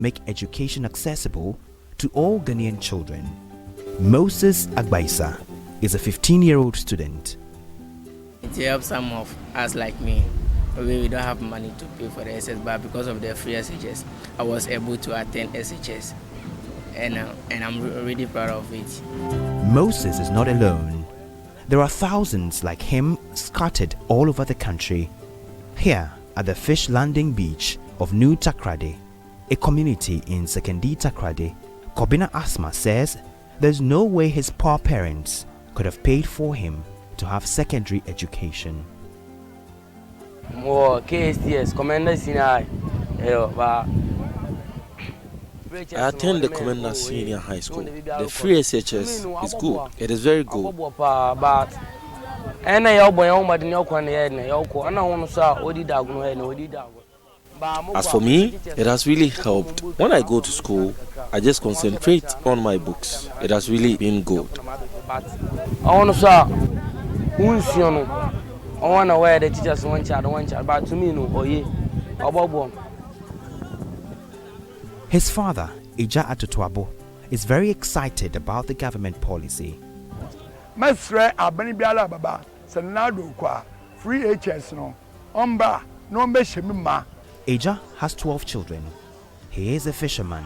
make education accessible to all Ghanaian children. Moses Agbaisa is a 15-year-old student. It helps some of us like me. We don't have money to pay for the SS, but because of the free SHS, I was able to attend SHS, and I'm really proud of it. Moses is not alone. There are thousands like him scattered all over the country. Here at the fish landing beach of New Takrady, a community in Sekondi Takrady, Kobina Asma says there's no way his poor parents could have paid for him to have secondary education. KSTS, Commander Sinai. I attend the Commander Senior High School. The free SHS is good. It is very good. As for me, it has really helped. When I go to school, I just concentrate on my books. It has really been good. I want to wear the teachers one child, but to me, no, His father, Ija Atutuabo, is very excited about the government policy. Mesre abani biala baba senado kwa free HS no omba no mbeshemima. Ija has 12 children. He is a fisherman.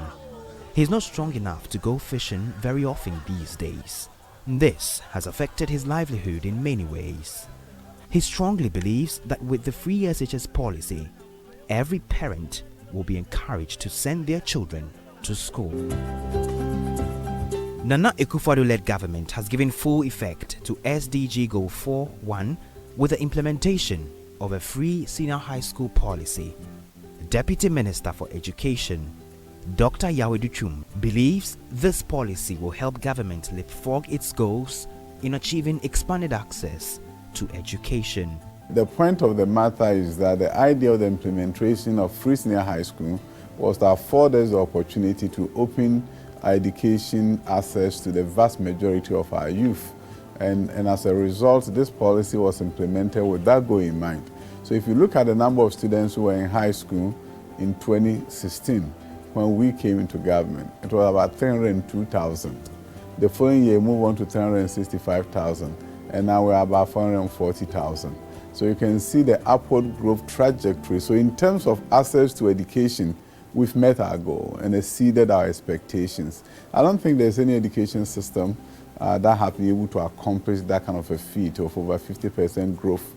He is not strong enough to go fishing very often these days. This has affected his livelihood in many ways. He strongly believes that with the free SHS policy, every parent will be encouraged to send their children to school. Nana Akufo-Addo-led government has given full effect to SDG Goal 4.1 with the implementation of a free senior high school policy. Deputy Minister for Education, Dr. Yawedu Chum, believes this policy will help government leapfrog its goals in achieving expanded access to education. The point of the matter is that the idea of the implementation of free senior high school was to afford us the opportunity to open education access to the vast majority of our youth. And as a result, this policy was implemented with that goal in mind. So if you look at the number of students who were in high school in 2016, when we came into government, it was about 302,000. The following year, moved on to 365,000, and now we're about 440,000. So you can see the upward growth trajectory. So in terms of access to education, we've met our goal and exceeded our expectations. I don't think there's any education system that has been able to accomplish that kind of a feat of over 50% growth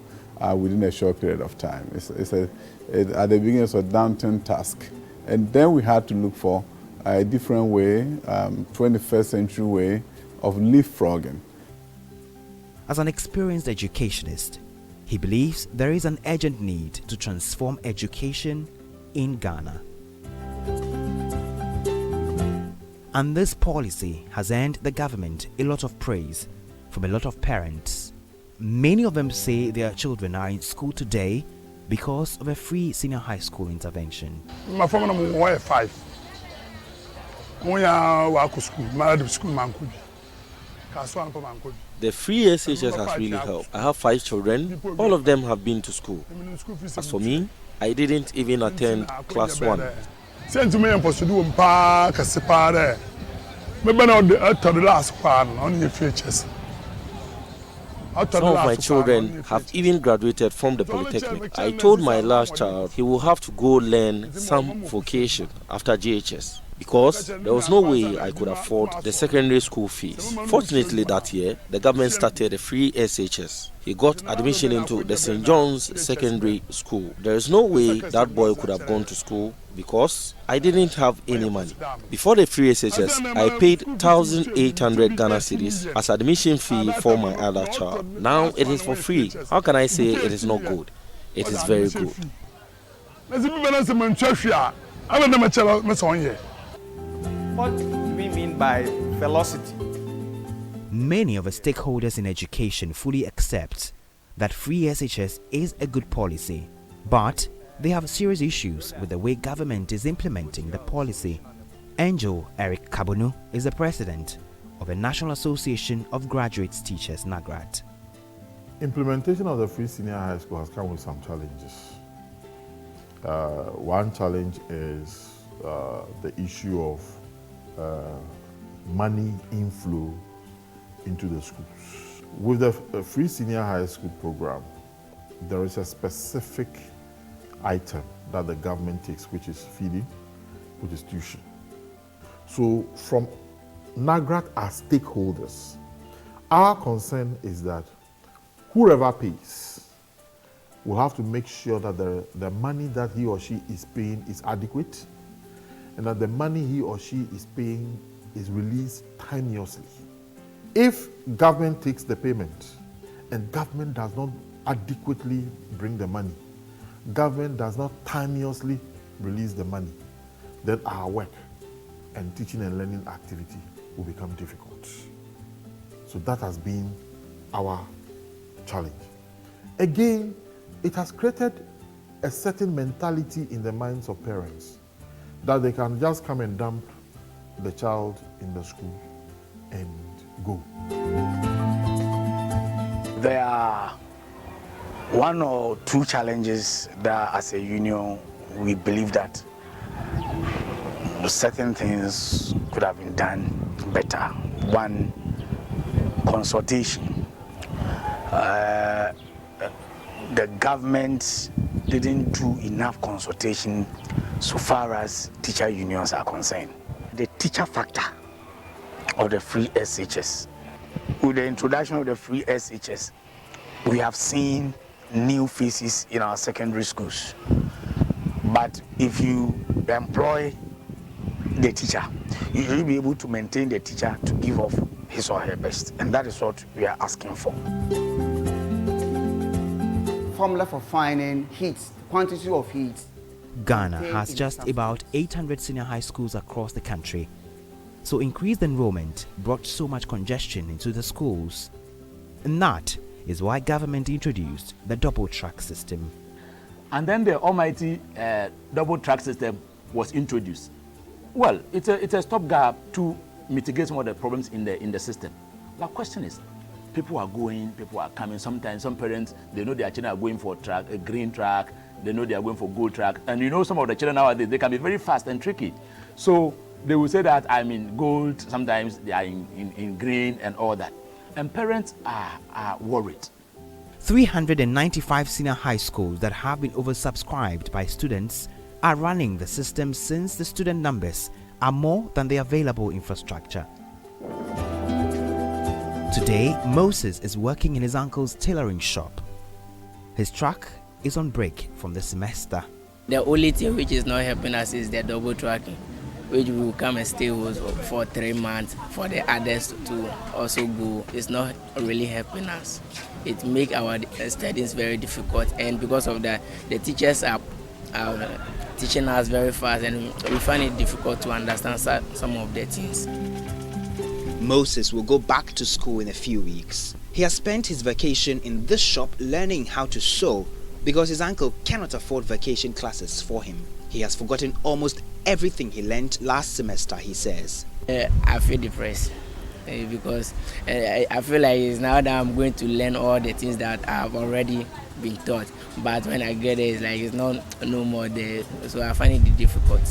within a short period of time. At the beginning, it's a daunting task. And then we had to look for a different way, 21st century way of leapfrogging. As an experienced educationist, he believes there is an urgent need to transform education in Ghana. And this policy has earned the government a lot of praise from a lot of parents. Many of them say their children are in school today because of a free senior high school intervention. My family was 5. We are school. My school man could. The free SHS has really helped. I have 5 children. All of them have been to school. As for me, I didn't even attend class 1. Send to me and pursue them park a separate. Maybe not the last one on your futures. Some of my children have even graduated from the Polytechnic. I told my last child he will have to go learn some vocation after GHS because there was no way I could afford the secondary school fees. Fortunately that year, the government started a free SHS. He got admission into the St. John's Secondary School. There is no way that boy could have gone to school because I didn't have any money. Before the free SHS, I paid 1,800 Ghana cedis as admission fee for my other child. Now it is for free. How can I say it is not good? It is very good. What do we mean by velocity? Many of the stakeholders in education fully accept that free SHS is a good policy, but they have serious issues with the way government is implementing the policy. Angel Eric Kabonu is the president of the National Association of Graduate Teachers, NAGRAT. Implementation of the free senior high school has come with some challenges. One challenge is the issue of money inflow into the schools. With the free senior high school program, there is a specific item that the government takes, which is feeding, which is tuition. So from NAGRAT as stakeholders, our concern is that whoever pays will have to make sure that the money that he or she is paying is adequate, and that the money he or she is paying is released timeously. If government takes the payment and government does not adequately bring the money, government does not timeously release the money, then our work and teaching and learning activity will become difficult. So that has been our challenge. Again, it has created a certain mentality in the minds of parents that they can just come and dump the child in the school and go. There are one or two challenges that as a union we believe that certain things could have been done better. One, consultation. The government didn't do enough consultation so far as teacher unions are concerned. The teacher factor of the free SHS. With the introduction of the free SHS, we have seen new faces in our secondary schools. But if you employ the teacher, you should be able to maintain the teacher to give off his or her best. And that is what we are asking for. Formula for finding heat, quantity of heat. Ghana has just about 800 senior high schools across the country. So increased enrollment brought so much congestion into the schools. And that is why government introduced the double track system. And then the almighty double track system was introduced. Well, it's a stopgap to mitigate some of the problems in the system. The question is, people are going, people are coming. Sometimes some parents, they know their children are going for a green track, they know they are going for gold track. And you know some of the children nowadays, they can be very fast and tricky. So they will say that I'm in gold, sometimes they are in green and all that. And parents are worried. 395 senior high schools that have been oversubscribed by students are running the system since the student numbers are more than the available infrastructure. Today, Moses is working in his uncle's tailoring shop. His truck is on break from the semester. The only thing which is not helping us is the double tracking, which we will come and stay with for 3 months for the others to also go. It's not really helping us. It makes our studies very difficult, and because of that, the teachers are teaching us very fast, and we find it difficult to understand some of the things. Moses will go back to school in a few weeks. He has spent his vacation in this shop learning how to sew because his uncle cannot afford vacation classes for him. He has forgotten almost everything he learned last semester, he says. I feel depressed because I feel like it's now that I'm going to learn all the things that I've already been taught. But when I get there, it's like it's no more there. So I find it difficult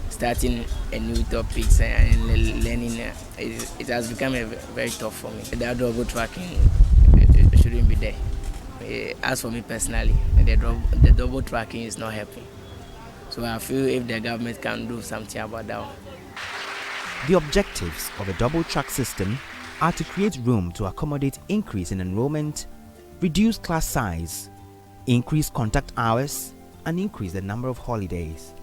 starting a new topics and learning. It has become very tough for me. That double tracking shouldn't be there. As for me personally, the double tracking is not helping. So I feel if the government can do something about that one. The objectives of a double track system are to create room to accommodate increase in enrollment, reduce class size, increase contact hours, and increase the number of holidays.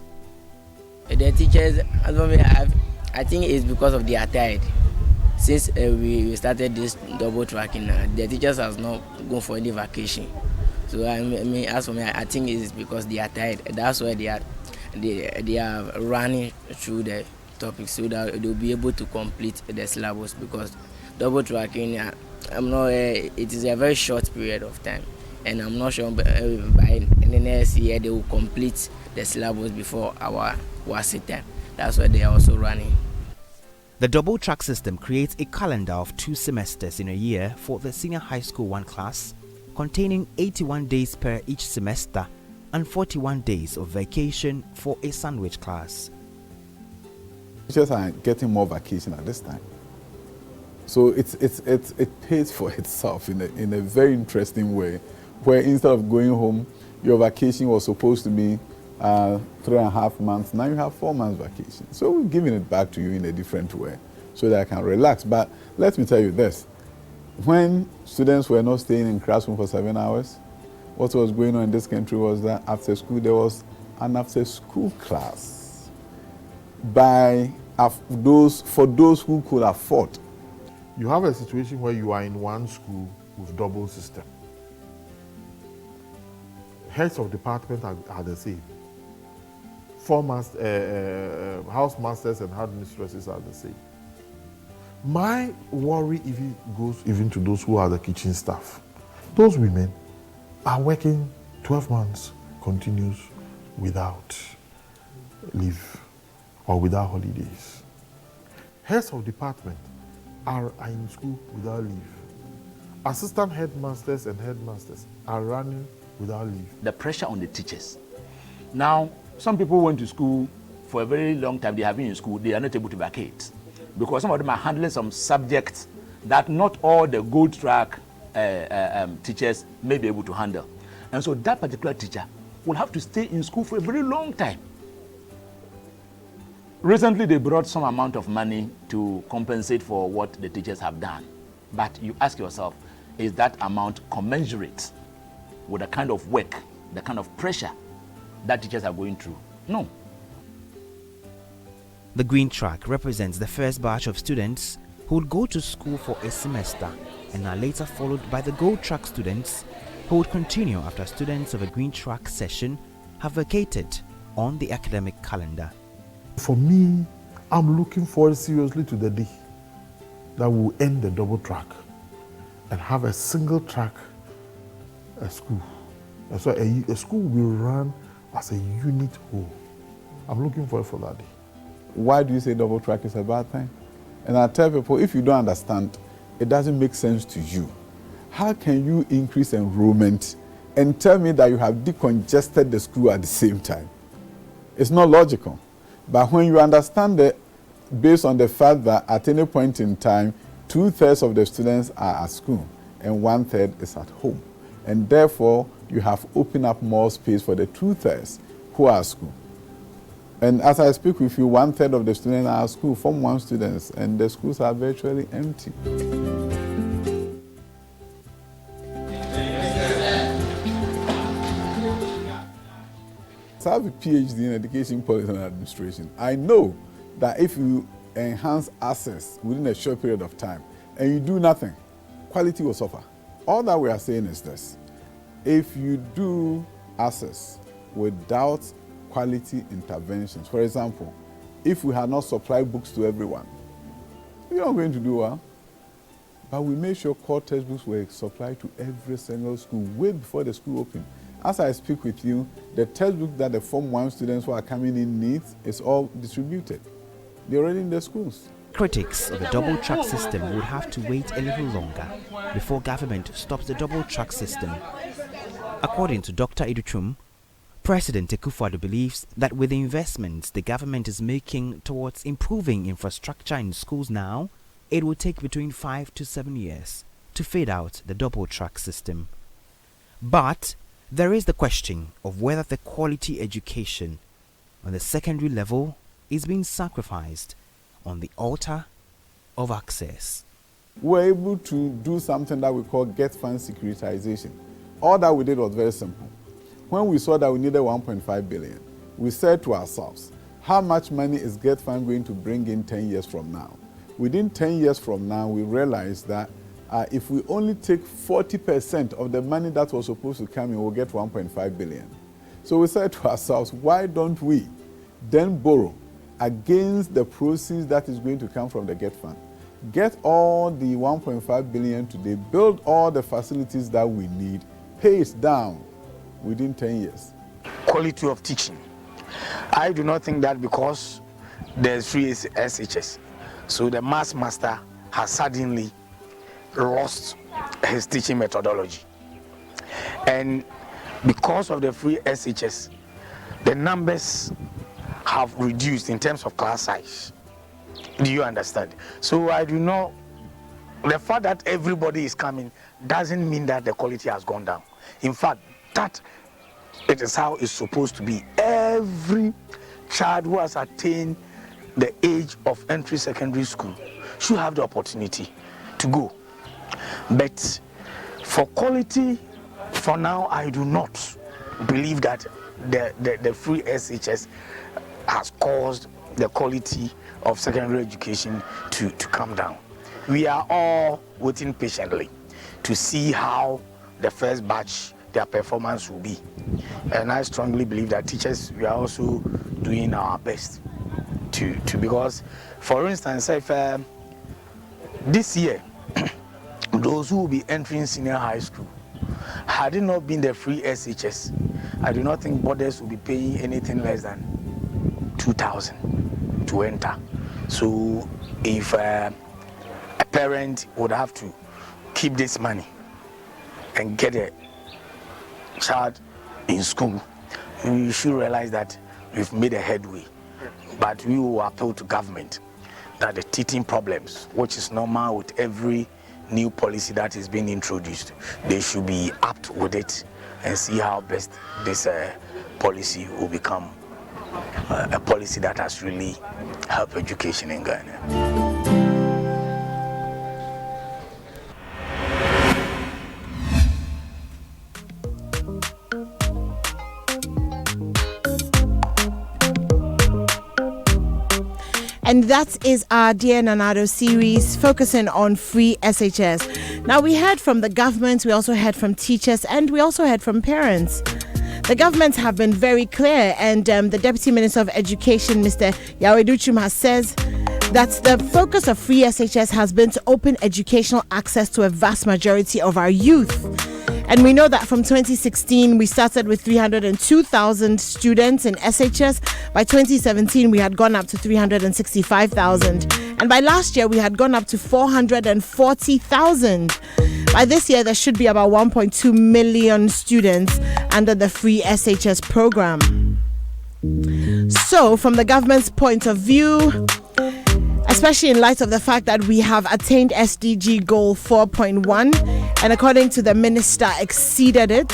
The teachers, I think it's because of their tired. Since we started this double tracking, the teachers has not gone for any vacation. So I mean, as for me, I think it's because they are tired. That's why they are running through the topics so that they'll be able to complete the syllabus. Because double tracking, it is a very short period of time, and I'm not sure by the next year they will complete the syllabus before our WASSCE time. That's why they are also running. The double track system creates a calendar of 2 semesters in a year for the senior high school 1 class, containing 81 days per each semester and 41 days of vacation for a sandwich class. Teachers are getting more vacation at this time. So it pays for itself in a very interesting way, where instead of going home, your vacation was supposed to be 3.5 months. Now you have 4 months vacation. So we're giving it back to you in a different way so that I can relax. But let me tell you this. When students were not staying in classroom for 7 hours, what was going on in this country was that after school, there was an after-school class for those who could afford. You have a situation where you are in one school with double system. Heads of department are the same. House masters and head mistresses are the same. My worry even goes even to those who are the kitchen staff. Those women are working 12 months continuous without leave or without holidays. Heads of department are in school without leave. Assistant headmasters and headmasters are running without leave. The pressure on the teachers. Now, some people went to school for a very long time. They have been in school. They are not able to vacate because some of them are handling some subjects that not all the gold track teachers may be able to handle. And so that particular teacher will have to stay in school for a very long time. Recently, they brought some amount of money to compensate for what the teachers have done. But you ask yourself, is that amount commensurate with the kind of work, the kind of pressure that teachers are going through? No. The green track represents the first batch of students who would go to school for a semester and are later followed by the gold track students who would continue after students of a green track session have vacated on the academic calendar. For me, I'm looking forward seriously to the day that we'll end the double track and have a single track school. And so a school will run as a unit whole. I'm looking forward for that day. Why do you say double track is a bad thing? And I tell people, if you don't understand, it doesn't make sense to you. How can you increase enrollment and tell me that you have decongested the school at the same time? It's not logical. But when you understand it, based on the fact that at any point in time, 2/3 of the students are at school and 1/3 is at home. And therefore, you have opened up more space for the 2/3 who are at school. And as I speak with you, 1/3 of the students are at school, Form 1 students, and the schools are virtually empty. I have a PhD in education policy and administration. I know that if you enhance access within a short period of time and you do nothing, quality will suffer. All that we are saying is this: if you do access without quality interventions, for example, if we had not supplied books to everyone, we are not going to do well. But we made sure core textbooks were supplied to every single school way before the school opened. As I speak with you, the textbook that the Form 1 students who are coming in need is all distributed. They're already in the schools. Critics of the double track system would have to wait a little longer before government stops the double track system. According to Dr. Iduchum, President Akufo-Addo believes that with the investments the government is making towards improving infrastructure in schools now, it will take between 5 to 7 years to fade out the double track system. But there is the question of whether the quality education on the secondary level is being sacrificed on the altar of access. We're able to do something that we call get fund securitization. All that we did was very simple. When we saw that we needed 1.5 billion, we said to ourselves, how much money is Get Fund going to bring in 10 years from now? Within 10 years from now, we realized that if we only take 40% of the money that was supposed to come in, we'll get 1.5 billion. So we said to ourselves, why don't we then borrow against the proceeds that is going to come from the Get Fund? Get all the 1.5 billion today, build all the facilities that we need, pay it down within 10 years. Quality of teaching. I do not think that because there's free SHS, so the mass master has suddenly lost his teaching methodology. And because of the free SHS, the numbers have reduced in terms of class size. Do you understand? So I do not. The fact that everybody is coming doesn't mean that the quality has gone down. In fact, that it is how it's supposed to be. Every child who has attained the age of entry secondary school should have the opportunity to go. But for quality, for now, I do not believe that the free SHS has caused the quality of secondary education to come down. We are all waiting patiently to see how the first batch, their performance will be. And I strongly believe that teachers, we are also doing our best to because, for instance, if this year, those who will be entering senior high school, had it not been the free SHS, I do not think boarders will be paying anything less than 2,000 to enter. So if a parent would have to keep this money and get a child in school, we should realize that we've made a headway. But we will appeal to government that the teething problems, which is normal with every new policy that is being introduced, they should be apt with it and see how best this policy will become a policy that has really helped education in Ghana. And that is our Dear Nanado series focusing on free SHS. Now, we heard from the government, we also heard from teachers, and we also heard from parents. The governments have been very clear, and the Deputy Minister of Education, Mr. Yawedu Twum, says that the focus of free SHS has been to open educational access to a vast majority of our youth. And we know that from 2016, we started with 302,000 students in SHS. By 2017, we had gone up to 365,000. And by last year, we had gone up to 440,000. By this year, there should be about 1.2 million students under the free SHS program. So, from the government's point of view, especially in light of the fact that we have attained SDG goal 4.1, and according to the minister, exceeded it,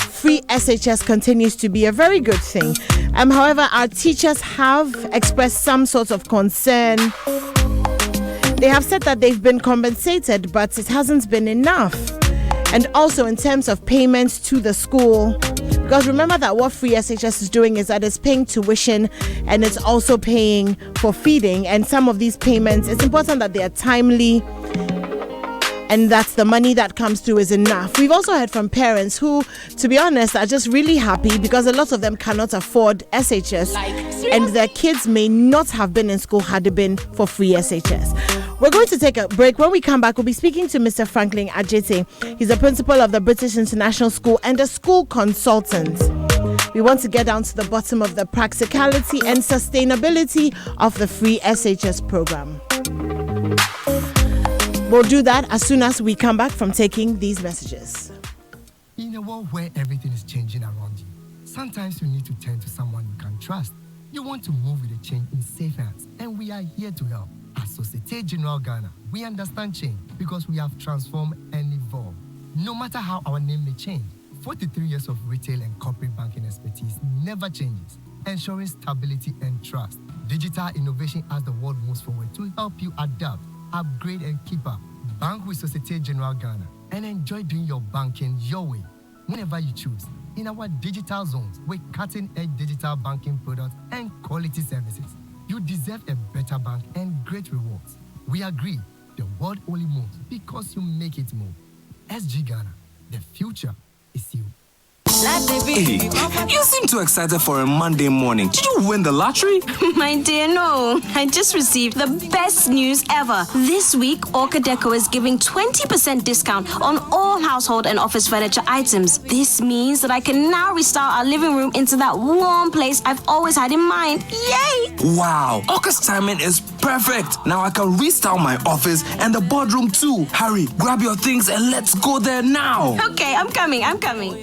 free SHS continues to be a very good thing. However, our teachers have expressed some sort of concern. They have said that they've been compensated, but it hasn't been enough. And also in terms of payments to the school, because remember that what free SHS is doing is that it's paying tuition and it's also paying for feeding. And some of these payments, it's important that they are timely and that the money that comes through is enough. We've also heard from parents who, to be honest, are just really happy because a lot of them cannot afford SHS and their kids may not have been in school had it been for free SHS. We're going to take a break. When we come back, we'll be speaking to Mr. Franklin Adjete. He's the principal of the British International School and a school consultant. We want to get down to the bottom of the practicality and sustainability of the free SHS program. We'll do that as soon as we come back from taking these messages. In a world where everything is changing around you, sometimes you need to turn to someone you can trust. You want to move with the change in safe hands, and we are here to help. At Societe Generale Ghana, we understand change because we have transformed and evolved. No matter how our name may change, 43 years of retail and corporate banking expertise never changes, ensuring stability and trust. Digital innovation as the world moves forward to help you adapt, upgrade and keep up. Bank with Societe Generale Ghana and enjoy doing your banking your way, whenever you choose, in our digital zones with cutting-edge digital banking products and quality services. You deserve a better bank and great rewards. We agree, the world only moves because you make it move. SG Ghana, the future is you. Hey, you seem too excited for a Monday morning. Did you win the lottery? My dear, no. I just received the best news ever. This week, Orca Deco is giving 20% discount on all household and office furniture items. This means that I can now restyle our living room into that warm place I've always had in mind. Yay! Wow, Orca's timing is perfect. Now I can restyle my office and the boardroom too. Hurry, grab your things and let's go there now. Okay, I'm coming.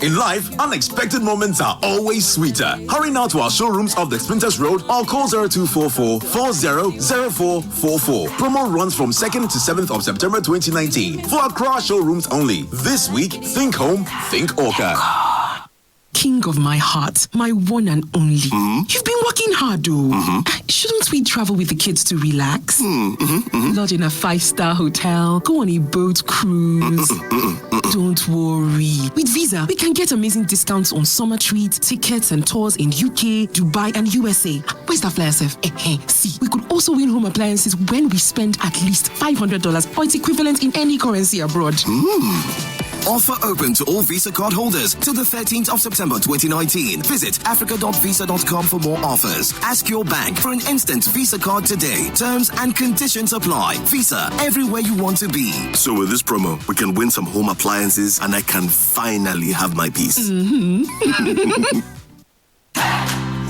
In life, unexpected moments are always sweeter. Hurry now to our showrooms off the Sprinters Road or call 0244-400444. Promo runs from 2nd to 7th of September 2019 for Accra showrooms only. This week, think home, think Orca. King of my heart, my one and only. You've been working hard, though. Shouldn't we travel with the kids to relax? Lodge in a 5-star hotel, go on a boat cruise. Don't worry. With Visa, we can get amazing discounts on summer treats, tickets, and tours in UK, Dubai, and USA. Where's that flyer, Seth? See, we could also win home appliances when we spend at least $500 or its equivalent in any currency abroad. Offer open to all Visa card holders till the 13th of September 2019. Visit africa.visa.com for more offers. Ask your bank for an instant Visa card today. Terms and conditions apply. Visa, everywhere you want to be. So with this promo, we can win some home appliances and I can finally have my peace.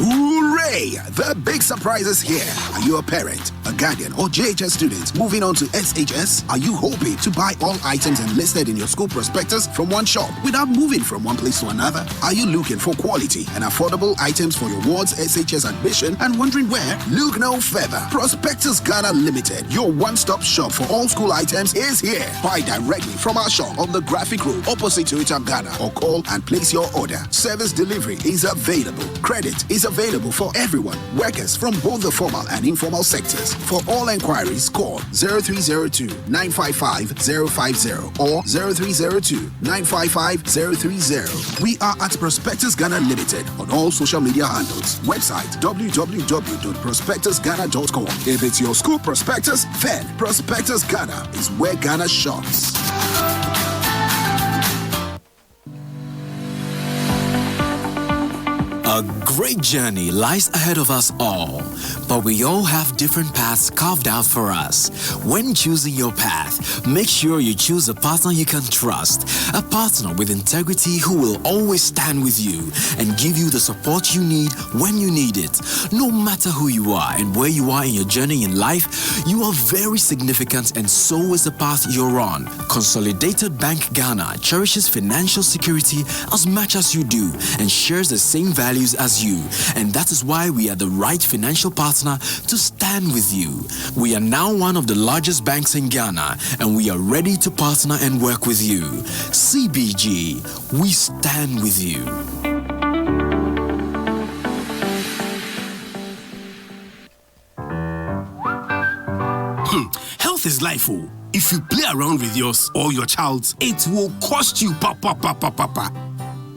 Hooray! The big surprise is here. Are you a parent, a guardian, or JHS student moving on to SHS? Are you hoping to buy all items enlisted in your school prospectus from one shop without moving from one place to another? Are you looking for quality and affordable items for your ward's SHS admission and wondering where? Look no further. Prospectus Ghana Limited, your one-stop shop for all school items, is here. Buy directly from our shop on the Graphic Road opposite Toyota Ghana or call and place your order. Service delivery is available. Credit is available for everyone. Workers from both the formal and informal sectors. For all enquiries, call 0302-955-050 or 0302-955-030. We are at Prospectus Ghana Limited on all social media handles. Website www.prospectusghana.com. If it's your school prospectus, then Prospectus Ghana is where Ghana shops. A great journey lies ahead of us all, but we all have different paths carved out for us. When choosing your path, make sure you choose a partner you can trust, a partner with integrity who will always stand with you and give you the support you need when you need it. No matter who you are and where you are in your journey in life, you are very significant and so is the path you're on. Consolidated Bank Ghana cherishes financial security as much as you do and shares the same values as you, and that is why we are the right financial partner to stand with you. We are now one of the largest banks in Ghana and we are ready to partner and work with you. CBG, we stand with you. Health is life, oh. If you play around with yours or your child's, it will cost you papa.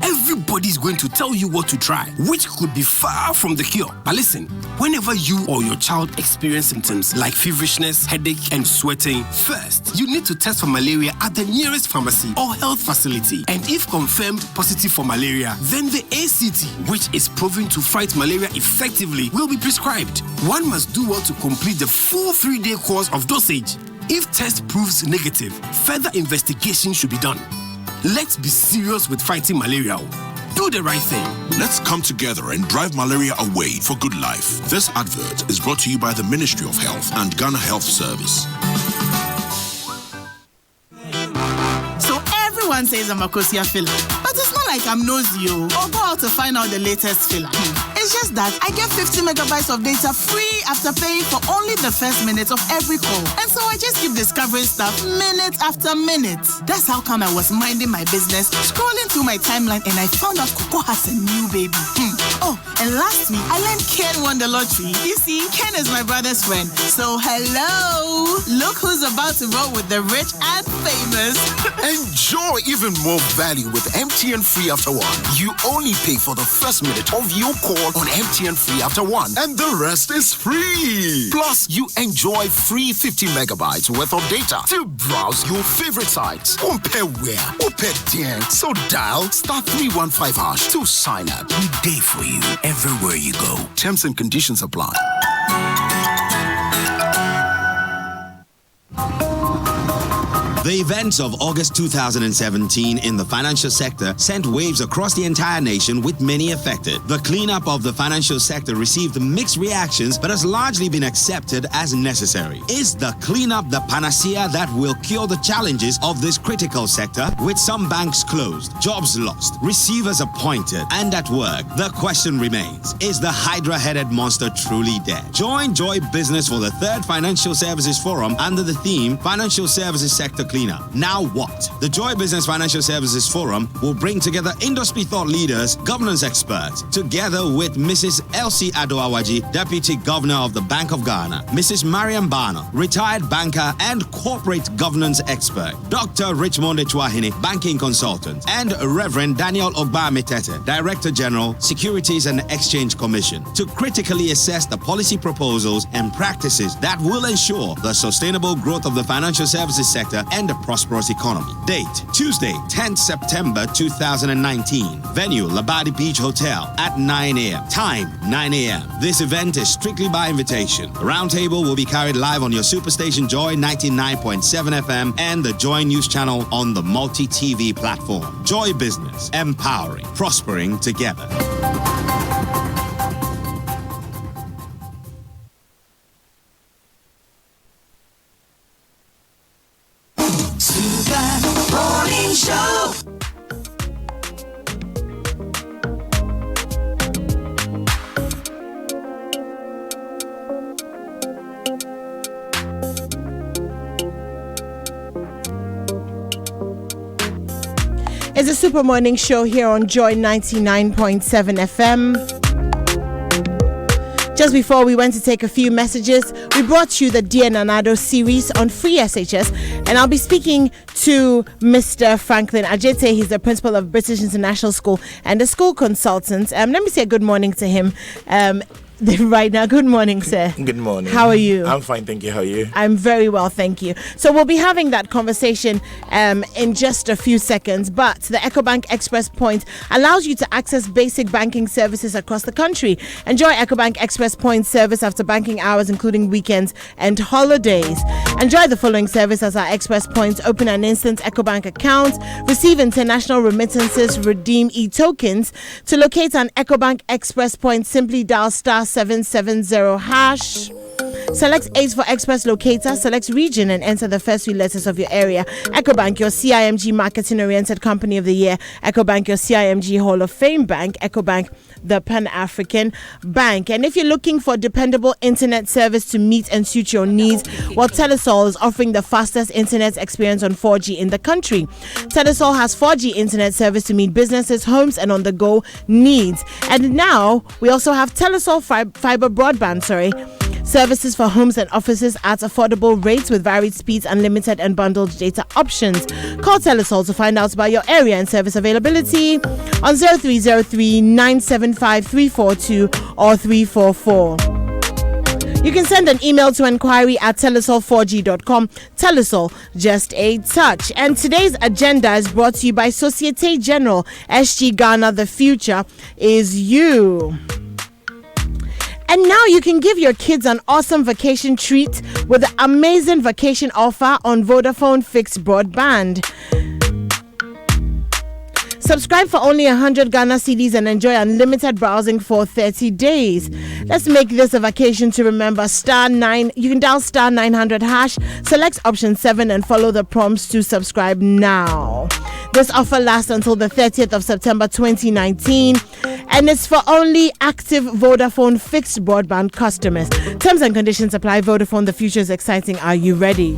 Everybody's going to tell you what to try, which could be far from the cure. But listen, whenever you or your child experience symptoms like feverishness, headache, and sweating, first, you need to test for malaria at the nearest pharmacy or health facility. And if confirmed positive for malaria, then the ACT, which is proven to fight malaria effectively, will be prescribed. One must do well to complete the full 3-day course of dosage. If test proves negative, further investigation should be done. Let's be serious with fighting malaria. Do the right thing. Let's come together and drive malaria away for good life. This advert is brought to you by the Ministry of Health and Ghana Health Service. So everyone says I'm a Kosia filler, but it's not like I'm nosy or go out to find out the latest filler. It's just that I get 50 megabytes of data free after paying for only the first minute of every call. And so I just keep discovering stuff minute after minute. That's how come I was minding my business, scrolling through my timeline, and I found out Coco has a new baby. Oh, and last week, I learned Ken won the lottery. You see, Ken is my brother's friend. So hello! Look who's about to roll with the rich and famous. Enjoy even more value with MTN Free After One. You only pay for the first minute of your call on MTN Free After One, and the rest is free. Plus, you enjoy free 50 megabytes worth of data to browse your favorite sites. Compare where? Compare there. So dial *315# to sign up. We day for you everywhere you go. Terms and conditions apply. The events of August 2017 in the financial sector sent waves across the entire nation with many affected. The cleanup of the financial sector received mixed reactions but has largely been accepted as necessary. Is the cleanup the panacea that will cure the challenges of this critical sector? With some banks closed, jobs lost, receivers appointed, and at work, the question remains, is the Hydra-headed monster truly dead? Join Joy Business for the 3rd Financial Services Forum under the theme Financial Services Sector Cleanup. Now what? The Joy Business Financial Services Forum will bring together industry thought leaders, governance experts, together with Mrs. Elsie Ado-Awaji, Deputy Governor of the Bank of Ghana, Mrs. Mariam Bana, retired banker and corporate governance expert, Dr. Richmond Echwahine, banking consultant, and Reverend Daniel Ogba-Metete, Director General, Securities and Exchange Commission, to critically assess the policy proposals and practices that will ensure the sustainable growth of the financial services sector and a prosperous economy. Date, Tuesday, 10th September 2019. Venue, Labadi Beach Hotel at 9 a.m. Time, 9 a.m. This event is strictly by invitation. The roundtable will be carried live on your Superstation Joy 99.7 FM and the Joy News channel on the multi-TV platform. Joy Business, empowering, prospering together. Super Morning Show. It's a Super Morning Show here on Joy 99.7 FM. Just before we went to take a few messages, we brought you the Dear Nanado series on free SHS, and I'll be speaking to Mr. Franklin Ajete. He's the principal of British International School and a school consultant. Let me say good morning to him. Right now. Good morning, sir. Good morning. How are you? I'm fine, thank you. How are you? I'm very well, thank you. So we'll be having that conversation in just a few seconds, but the EcoBank Express Point allows you to access basic banking services across the country. Enjoy EcoBank Express Point service after banking hours, including weekends and holidays. Enjoy the following service as our Express Points: open an instant EcoBank account, receive international remittances, redeem e-tokens. To locate an EcoBank Express Point, simply dial *770#. Select Ace for Express Locator, select region and enter the first three letters of your area. EcoBank, your CIMG Marketing Oriented Company of the Year. EcoBank, your CIMG Hall of Fame Bank. EcoBank, the Pan-African Bank. And if you're looking for dependable internet service to meet and suit your needs, well, Telesol is offering the fastest internet experience on 4G in the country. Telesol has 4G internet service to meet businesses, homes, and on-the-go needs. And now we also have Telesol fiber broadband, services for homes and offices at affordable rates with varied speeds, unlimited and bundled data options. Call Telesol to find out about your area and service availability on 0303 975 342 or 344. You can send an email to inquiry@telesol4g.com. Telesol, just a touch. And today's agenda is brought to you by Societe Generale SG Ghana. The future is you. And now you can give your kids an awesome vacation treat with the amazing vacation offer on Vodafone Fixed Broadband. Subscribe for only 100 Ghana cedis and enjoy unlimited browsing for 30 days. Let's make this a vacation to remember. *9. You can dial *900#, select option 7 and follow the prompts to subscribe now. This offer lasts until the 30th of September 2019 and it's for only active Vodafone Fixed Broadband customers. Terms and conditions apply. Vodafone, the future is exciting. Are you ready?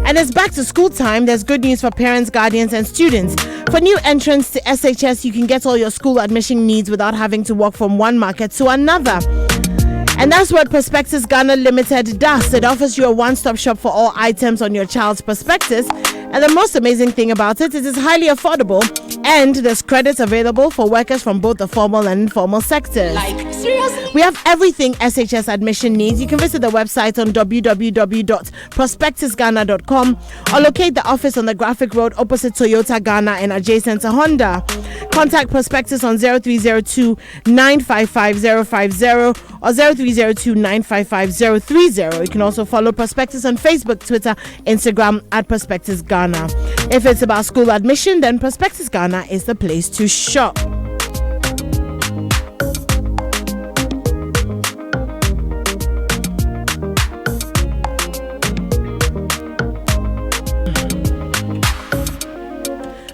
And it's back to school time. There's good news for parents, guardians, and students. For new entrants to SHS, you can get all your school admission needs without having to walk from one market to another. And that's what Prospectus Ghana Limited does. It offers you a one-stop shop for all items on your child's prospectus. And the most amazing thing about it is it's highly affordable and there's credits available for workers from both the formal and informal sectors. Like Seriously? We have everything SHS admission needs. You can visit the website on www.prospectusghana.com or locate the office on the Graphic Road opposite Toyota Ghana and adjacent to Honda. Contact Prospectus on 0302 955 050 or 0302 955 030. You can also follow Prospectus on Facebook, Twitter, Instagram at Prospectus Ghana. If it's about school admission, then Prospectus Ghana is the place to shop.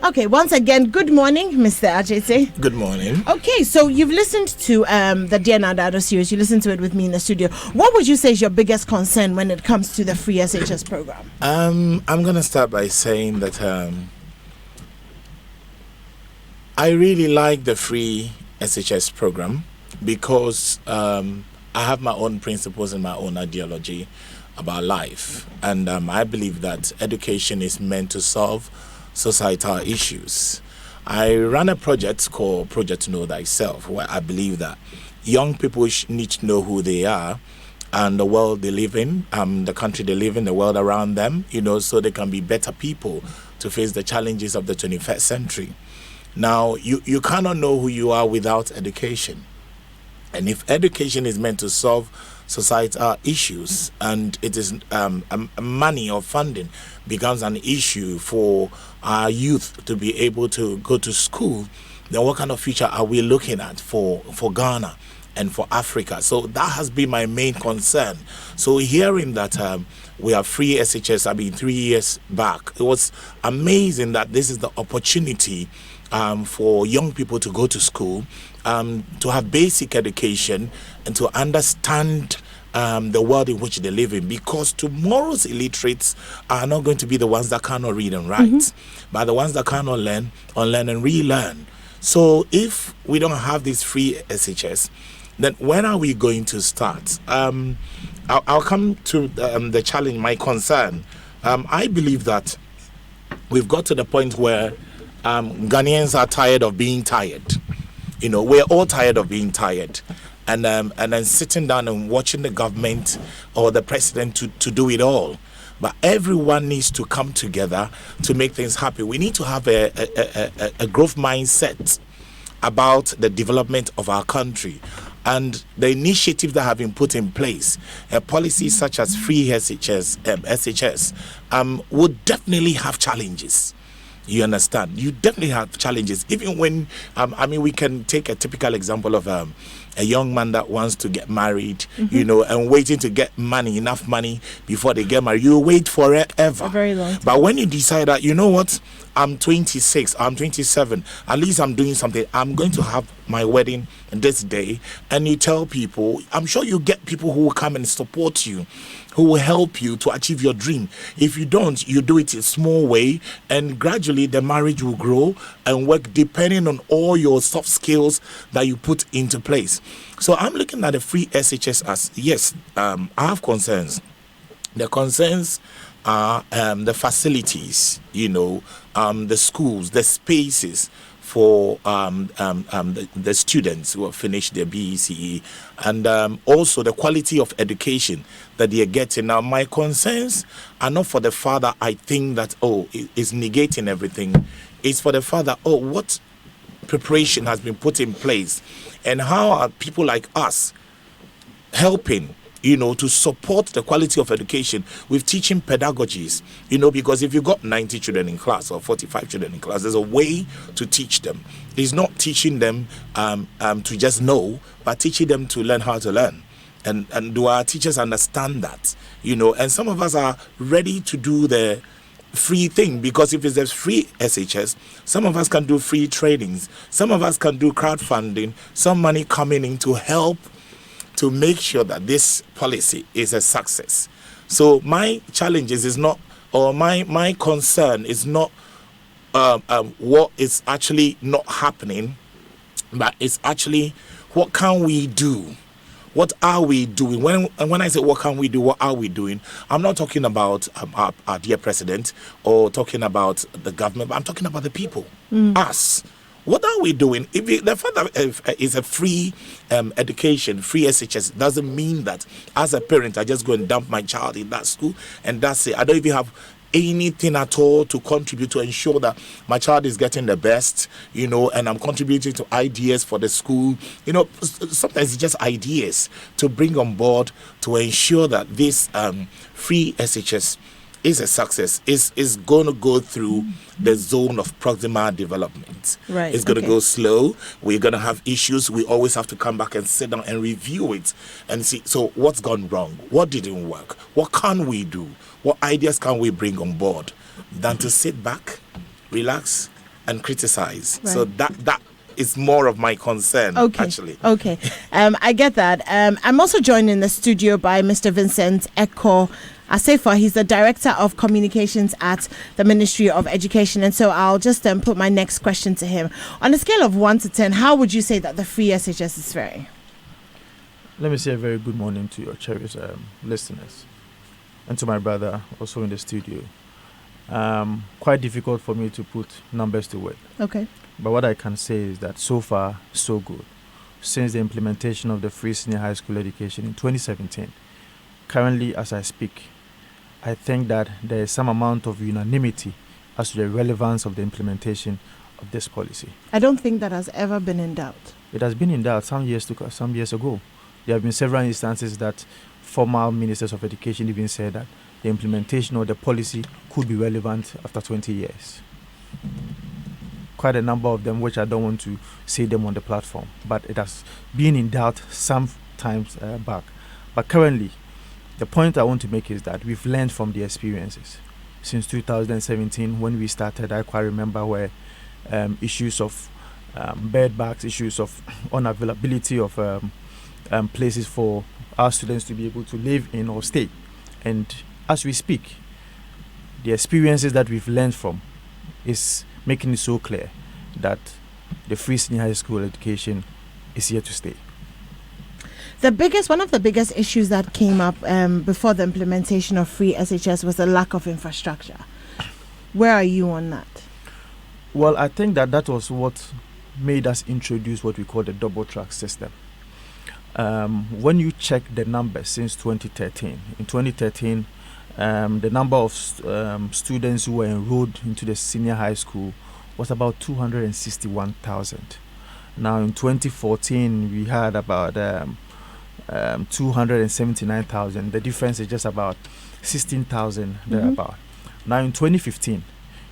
Okay, once again, good morning, Mr. Ajete. Good morning. Okay, so you've listened to the Dear Nada series. You listened to it with me in the studio. What would you say is your biggest concern when it comes to the free SHS program? I'm going to start by saying that I really like the free SHS program because I have my own principles and my own ideology about life. And I believe that education is meant to solve societal issues. I run a project called Project Know Thyself, where I believe that young people need to know who they are and the world they live in, the country they live in, the world around them, so they can be better people to face the challenges of the 21st century. Now, you cannot know who you are without education. And if education is meant to solve societal issues and it is money or funding becomes an issue for our youth to be able to go to school, then what kind of future are we looking at for Ghana and for Africa? So that has been my main concern. So hearing that we have free SHS, 3 years back, it was amazing that this is the opportunity for young people to go to school, to have basic education and to understand the world in which they live in, because tomorrow's illiterates are not going to be the ones that cannot read and write, but the ones that cannot learn, unlearn and relearn. So if we don't have this free SHS, then when are we going to start? I'll come to the challenge, my concern. I believe that we've got to the point where Ghanaians are tired of being tired. We're all tired of being tired. And then sitting down and watching the government or the president to do it all. But everyone needs to come together to make things happen. We need to have a growth mindset about the development of our country. And the initiatives that have been put in place, policies such as free SHS, would definitely have challenges. You understand? You definitely have challenges. Even when, we can take a typical example of a young man that wants to get married, and waiting to get enough money before they get married. You wait forever. A very long time. But when you decide that, you know what, I'm 26, I'm 27, at least I'm doing something, I'm going to have my wedding this day, and you tell people, I'm sure you get people who will come and support you, who will help you to achieve your dream. If you don't, you do it in a small way, and gradually the marriage will grow and work depending on all your soft skills that you put into place. So I'm looking at the free SHS as, yes, I have concerns. The concerns are the facilities, the schools, the spaces for the students who have finished their BECE, and also the quality of education that they are getting. Now, my concerns are not for the father, I think that, is negating everything. It's for the father, what preparation has been put in place, and how are people like us helping to support the quality of education with teaching pedagogies, because if you've got 90 children in class or 45 children in class, there's a way to teach them. It's not teaching them to just know, but teaching them to learn how to learn. And do our teachers understand that? And some of us are ready to do the free thing, because if it's a free SHS, some of us can do free trainings, some of us can do crowdfunding, some money coming in to help to make sure that this policy is a success. So my challenges is not, or my concern is not what is actually not happening, but it's actually what can we do? What are we doing? When I say what can we do, what are we doing? I'm not talking about our dear president or talking about the government, but I'm talking about the people, us. What are we doing? If the fact that is a free education, free SHS, doesn't mean that as a parent I just go and dump my child in that school and that's it. I don't even have anything at all to contribute to ensure that my child is getting the best, and I'm contributing to ideas for the school. Sometimes it's just ideas to bring on board to ensure that this free SHS is a success, is going to go through the zone of proximal development. Right. It's going to go slow. We're going to have issues. We always have to come back and sit down and review it and see, so what's gone wrong? What didn't work? What can we do? What ideas can we bring on board? Than to sit back, relax, and criticize. Right. So that is more of my concern, actually. Okay. I get that. I'm also joined in the studio by Mr. Vincent Eko Asefa. He's the Director of Communications at the Ministry of Education. And so I'll just put my next question to him. On a scale of 1 to 10, how would you say that the free SHS is faring? Let me say a very good morning to your cherished listeners and to my brother also in the studio. Quite difficult for me to put numbers to it. Okay. But what I can say is that so far, so good. Since the implementation of the free senior high school education in 2017, currently as I speak, I think that there is some amount of unanimity as to the relevance of the implementation of this policy. I don't think that has ever been in doubt. It has been in doubt some years ago. There have been several instances that former ministers of education even said that the implementation of the policy could be relevant after 20 years. Quite a number of them, which I don't want to say them on the platform, but it has been in doubt some times back. But currently, the point I want to make is that we've learned from the experiences. Since 2017, when we started, I quite remember where issues of bed bugs, issues of unavailability of places for our students to be able to live in or stay. And as we speak, the experiences that we've learned from is making it so clear that the free senior high school education is here to stay. One of the biggest issues that came up before the implementation of free SHS was the lack of infrastructure. Where are you on that? Well, I think that was what made us introduce what we call the double track system. When you check the numbers since 2013, in 2013, the number of students who were enrolled into the senior high school was about 261,000. Now in 2014, we had about 279,000. The difference is just about 16,000 thereabout. Now in 2015,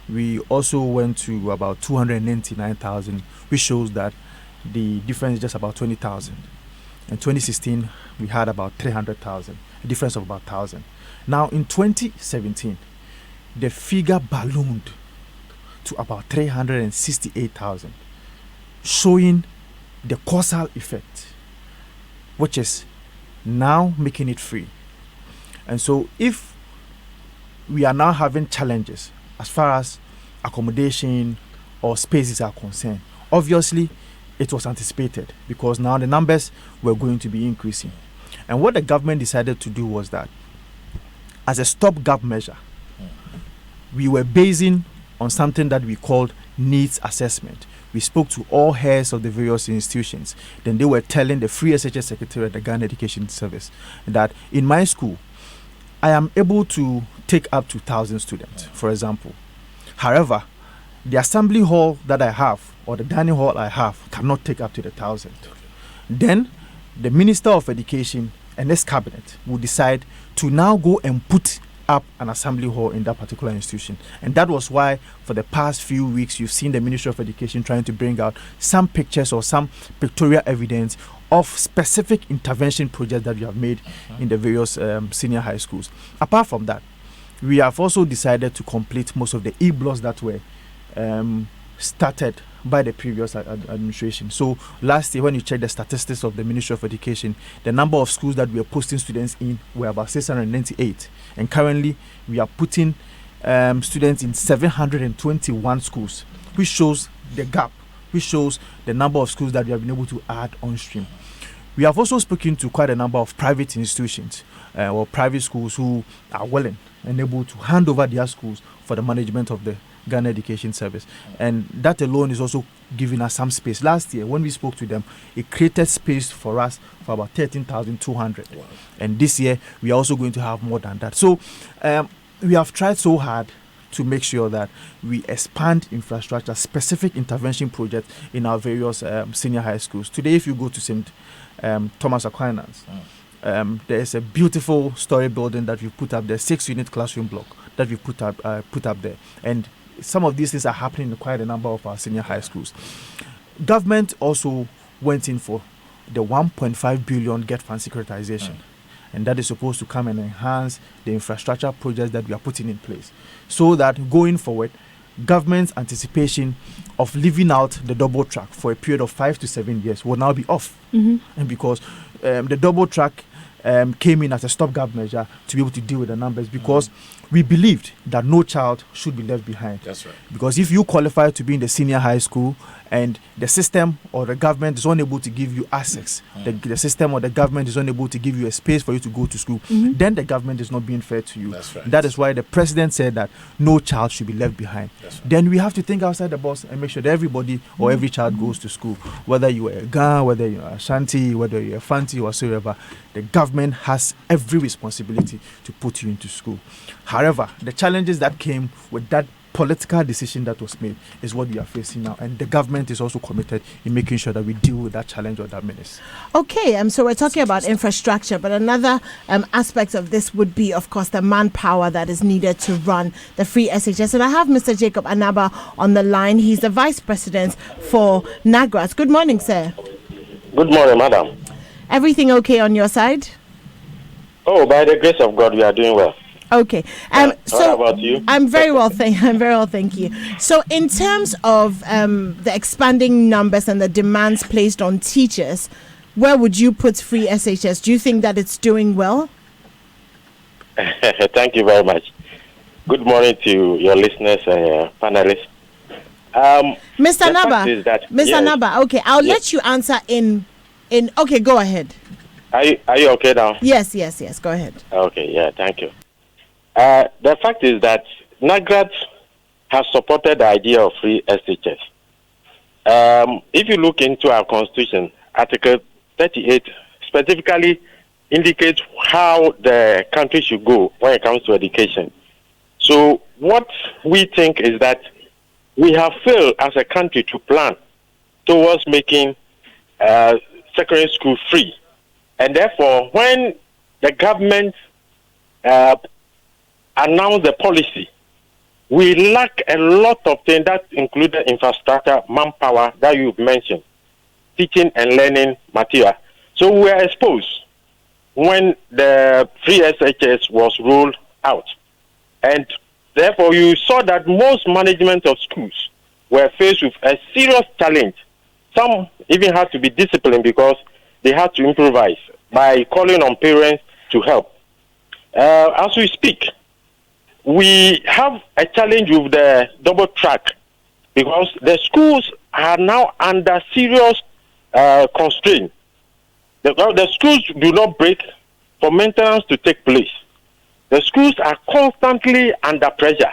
we also went to about 299,000, which shows that the difference is just about 20,000. In 2016, we had about 300,000, a difference of about 1,000. Now in 2017, the figure ballooned to about 368,000, showing the causal effect, which is now making it free. And so if we are now having challenges as far as accommodation or spaces are concerned, obviously it was anticipated because now the numbers were going to be increasing. And what the government decided to do was that as a stopgap measure, we were basing on something that we called needs assessment. We spoke to all heads of the various institutions. Then they were telling the Free SHS Secretary at the Ghana Education Service that in my school, I am able to take up to 1,000 students, for example. However, the assembly hall that I have or the dining hall I have cannot take up to the 1,000. Then the Minister of Education and his cabinet will decide to now go and put up an assembly hall in that particular institution. And that was why for the past few weeks you've seen the Ministry of Education trying to bring out some pictures or some pictorial evidence of specific intervention projects that we have made in the various senior high schools. Apart from that, we have also decided to complete most of the e-blocks that were started by the previous administration. So last year, when you check the statistics of the Ministry of Education, the number of schools that we are posting students in were about 698. And currently, we are putting students in 721 schools, which shows the gap, which shows the number of schools that we have been able to add on stream. We have also spoken to quite a number of private institutions or private schools who are willing and able to hand over their schools for the management of the Ghana Education Service. And that alone is also giving us some space. Last year, when we spoke to them, it created space for us for about 13,200. Wow. And this year, we are also going to have more than that. So we have tried so hard to make sure that we expand infrastructure, specific intervention projects in our various senior high schools. Today, if you go to St. Thomas Aquinas, there is a beautiful story building that we've put up there, 6-unit classroom block that we've put up there. And some of these things are happening in quite a number of our senior high schools. Government also went in for the 1.5 billion Get Fund securitization. And that is supposed to come and enhance the infrastructure projects that we are putting in place. So that going forward, government's anticipation of leaving out the double track for a period of 5 to 7 years will now be off. And because the double track came in as a stopgap measure to be able to deal with the numbers, because we believed that no child should be left behind. That's right. Because if you qualify to be in the senior high school and the system or the government is unable to give you access, the system or the government is unable to give you a space for you to go to school, then the government is not being fair to you. That's right. That is why the president said that no child should be left behind. That's right. Then we have to think outside the box and make sure that everybody or every child goes to school. Whether you are a Ga, whether you are a Shanti, whether you are a Fanti or whatsoever, the government has every responsibility to put you into school. However, the challenges that came with that political decision that was made is what we are facing now, and the government is also committed in making sure that we deal with that challenge or that menace. Okay, so we're talking about infrastructure, but another aspect of this would be, of course, the manpower that is needed to run the free SHS. And I have Mr. Jacob Anaba on the line. He's the Vice President for NAGRAS. Good morning, sir. Good morning, madam. Everything okay on your side? Oh, by the grace of God, we are doing well. Okay. So how about you? I'm very well, thank you. So, in terms of the expanding numbers and the demands placed on teachers, where would you put free SHS? Do you think that it's doing well? Thank you very much. Good morning to your listeners and panelists. Mr. Naba, okay, I'll let you answer in. Okay, go ahead. Are you okay now? Yes, go ahead. Okay, yeah, thank you. The fact is that NAGRAT has supported the idea of free SHS. If you look into our constitution, Article 38 specifically indicates how the country should go when it comes to education. So what we think is that we have failed as a country to plan towards making secondary school free. And therefore, when the government announced the policy, we lack a lot of things that included infrastructure, manpower that you've mentioned, teaching and learning material. So we were exposed when the free SHS was rolled out. And therefore, you saw that most management of schools were faced with a serious challenge. Some even had to be disciplined because they had to improvise by calling on parents to help. As we speak, we have a challenge with the double track because the schools are now under serious constraint. The schools do not break for maintenance to take place. The schools are constantly under pressure.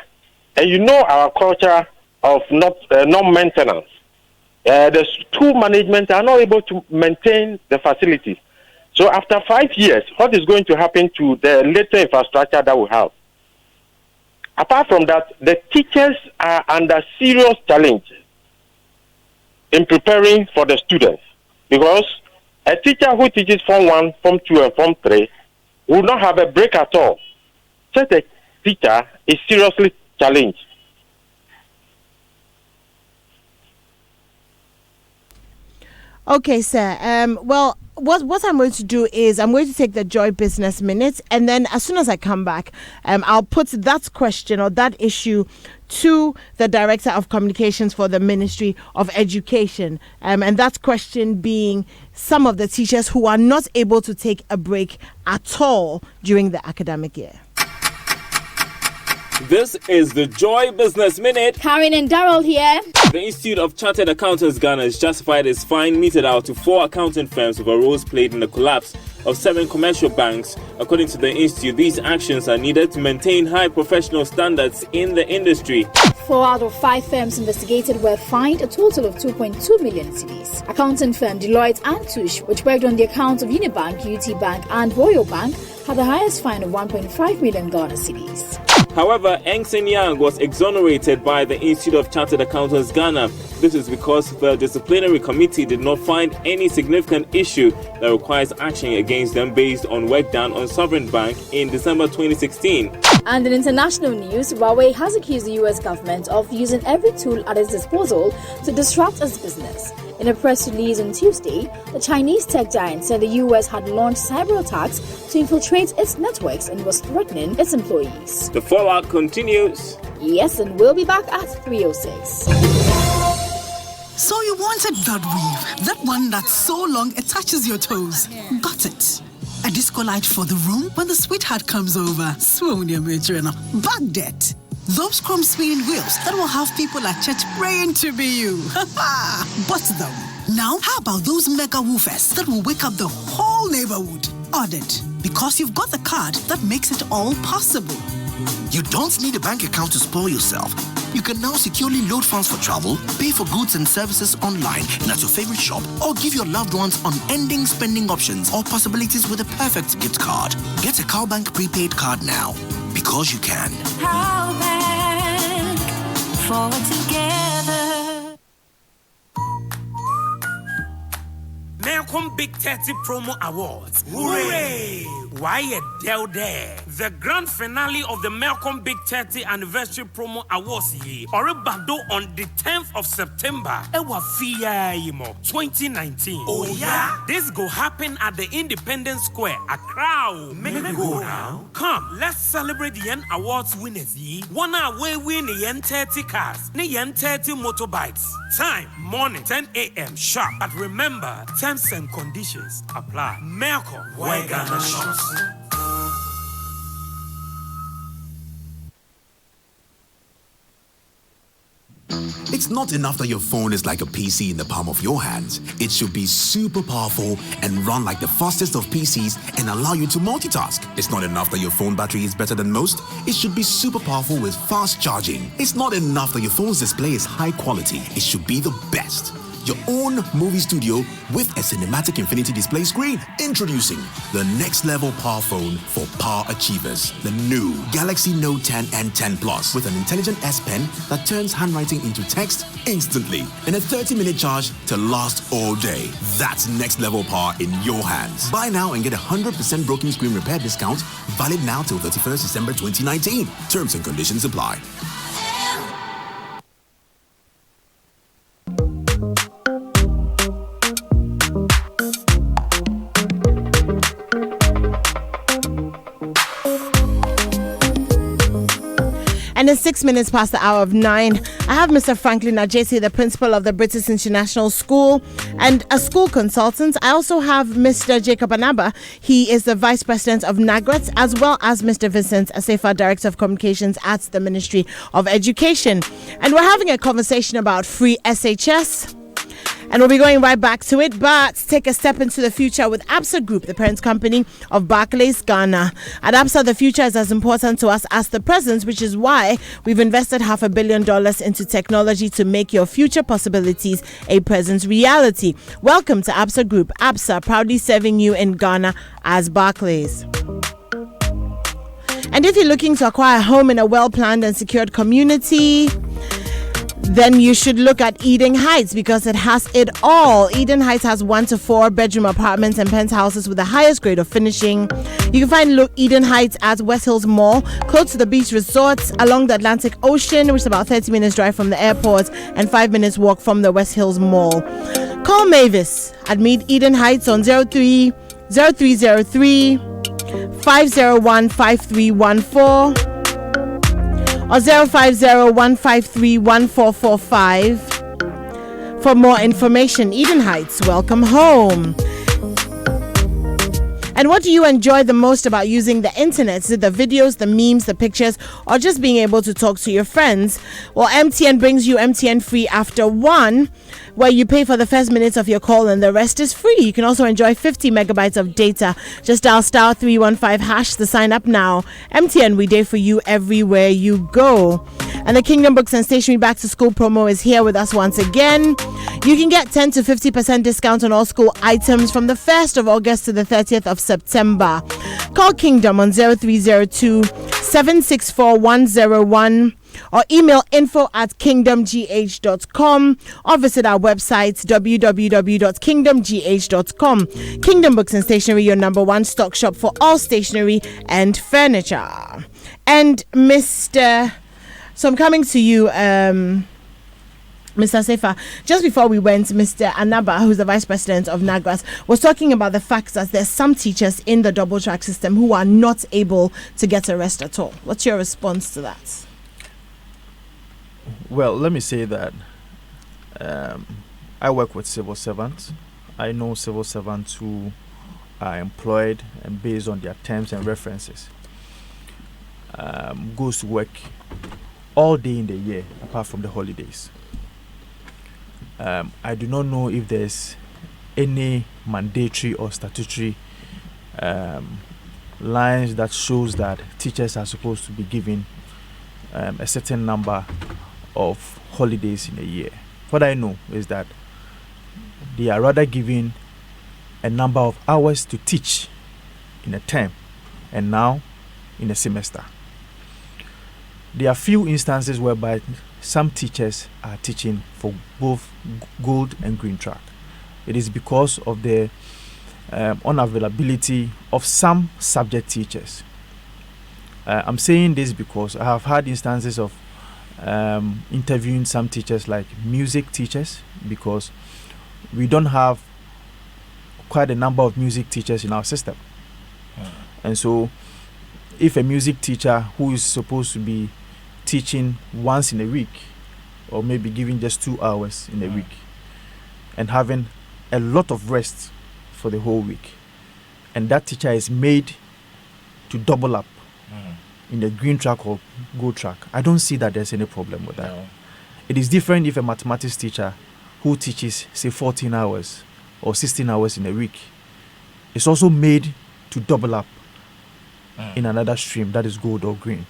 And you know our culture of non-maintenance. The school management are not able to maintain the facilities. So after 5 years, what is going to happen to the later infrastructure that we have? Apart from that, the teachers are under serious challenge in preparing for the students, because a teacher who teaches Form 1, Form 2, and Form 3 will not have a break at all. Such a teacher is seriously challenged. Okay, sir. Well, what I'm going to do is I'm going to take the Joy Business Minute, and then as soon as I come back, I'll put that question or that issue to the Director of Communications for the Ministry of Education. And that question being some of the teachers who are not able to take a break at all during the academic year. This is the Joy Business Minute. Karen and Daryl here. The Institute of Chartered Accountants Ghana has justified its fine meted out to 4 accounting firms over roles played in the collapse of 7 commercial banks. According to the institute, these actions are needed to maintain high professional standards in the industry. 4 out of 5 firms investigated were fined a total of 2.2 million cedis. Accounting firm Deloitte and Touche, which worked on the accounts of Unibank, UT Bank and Royal Bank, had the highest fine of 1.5 million Ghana cedis. However, Engson Yang was exonerated by the Institute of Chartered Accountants Ghana. This is because the disciplinary committee did not find any significant issue that requires action against them based on work done on Sovereign Bank in December 2016. And in international news, Huawei has accused the US government of using every tool at its disposal to disrupt its business. In a press release on Tuesday, the Chinese tech giant said the US had launched cyber attacks to infiltrate its networks and was threatening its employees. The fallout continues. Yes, and we'll be back at 3:06. So you wanted that weave, that one that's so long it touches your toes. Got it. A disco light for the room when the sweetheart comes over. Swoon your matrona. Bagged it. Those chrome spinning wheels that will have people at church praying to be you. Bought them. Now, how about those mega woofers that will wake up the whole neighborhood? Ordered. Because you've got the card that makes it all possible. You don't need a bank account to spoil yourself. You can now securely load funds for travel, pay for goods and services online and at your favorite shop, or give your loved ones unending spending options or possibilities with a perfect gift card. Get a Cowbank prepaid card now, because you can. Cowbank, forward together. Melcom Big 30 Promo Awards. Hooray! Why a deal there? The grand finale of the Melcom Big 30 Anniversary Promo Awards ye Oribado on the 10th of September. Ewa Fiya 2019. Oh yeah? This go happen at the Independence Square, Accra. Make me go now. Come, let's celebrate the Yen Awards winners ye. One away win the Yen 30 cars, the Yen 30 motorbikes. Time, morning, 10 a.m. sharp. But remember, terms and conditions apply. Melcom, where Ghana shops. It's not enough that your phone is like a PC in the palm of your hands. It should be super powerful and run like the fastest of PCs and allow you to multitask. It's not enough that your phone battery is better than most. It should be super powerful with fast charging. It's not enough that your phone's display is high quality. It should be the best. Your own movie studio with a cinematic infinity display screen. Introducing the next level power phone for power achievers. The new Galaxy Note 10 and 10 Plus with an intelligent S Pen that turns handwriting into text instantly and a 30-minute charge to last all day. That's next level power in your hands. Buy now and get a 100% broken screen repair discount valid now till 31st December 2019. Terms and conditions apply. And it's 6 minutes past the hour of 9. I have Mr. Franklin Ajesi, the principal of the British International School and a school consultant. I also have Mr. Jacob Anaba. He is the vice president of NAGRET, as well as Mr. Vincent Asefa, director of communications at the Ministry of Education. And we're having a conversation about free SHS. And we'll be going right back to it, but take a step into the future with Absa Group, the parent company of Barclays Ghana. At Absa, the future is as important to us as the present, which is why we've invested $500 million into technology to make your future possibilities a present reality. Welcome to Absa Group. Absa, proudly serving you in Ghana as Barclays. And if you're looking to acquire a home in a well-planned and secured community, then you should look at Eden Heights because it has it all. Eden Heights has 1 to 4 bedroom apartments and penthouses with the highest grade of finishing. You can find Eden Heights at West Hills Mall, close to the beach resorts along the Atlantic Ocean, which is about 30 minutes drive from the airport and 5 minutes walk from the West Hills Mall. Call Mavis at Meet Eden Heights on 0303 501 5314. or 050-153-1445. For more information, Eden Heights, welcome home. And what do you enjoy the most about using the internet? Is it the videos, the memes, the pictures, or just being able to talk to your friends? Well, MTN brings you MTN Free After One, where you pay for the first minutes of your call and the rest is free. You can also enjoy 50 megabytes of data. Just dial star 315 hash to sign up now. MTN, we day for you everywhere you go. And the Kingdom Books and Stationery Back to School promo is here with us once again. You can get 10 to 50% discount on all school items from the 1st of August to the 30th of September. Call Kingdom on 0302 764 101 or email info@kingdomgh.com or visit our website www.kingdomgh.com. Kingdom Books and Stationery, your number one stock shop for all stationery and furniture. And so I'm coming to you, Mr. Sefa. Just before we went, Mr. Anaba, who's the Vice President of NAGRAS, was talking about the fact that there's some teachers in the double track system who are not able to get a rest at all. What's your response to that? Well, let me say that I work with civil servants. I know civil servants who are employed and based on their terms and references goes to work all day in the year apart from the holidays. I do not know if there's any mandatory or statutory lines that shows that teachers are supposed to be given a certain number of holidays in a year. What I know is that they are rather given a number of hours to teach in a term and now in a semester. There are few instances whereby some teachers are teaching for both gold and green track. It is because of the unavailability of some subject teachers. I'm saying this because I have had instances of interviewing some teachers like music teachers, because we don't have quite a number of music teachers in our system. And so if a music teacher who is supposed to be teaching once in a week, or maybe giving just 2 hours in a week and having a lot of rest for the whole week, and that teacher is made to double up in the green track or gold track, I don't see that there's any problem with that. No. It is different if a mathematics teacher who teaches, say, 14 hours or 16 hours in a week is also made to double up in another stream, that is gold or green.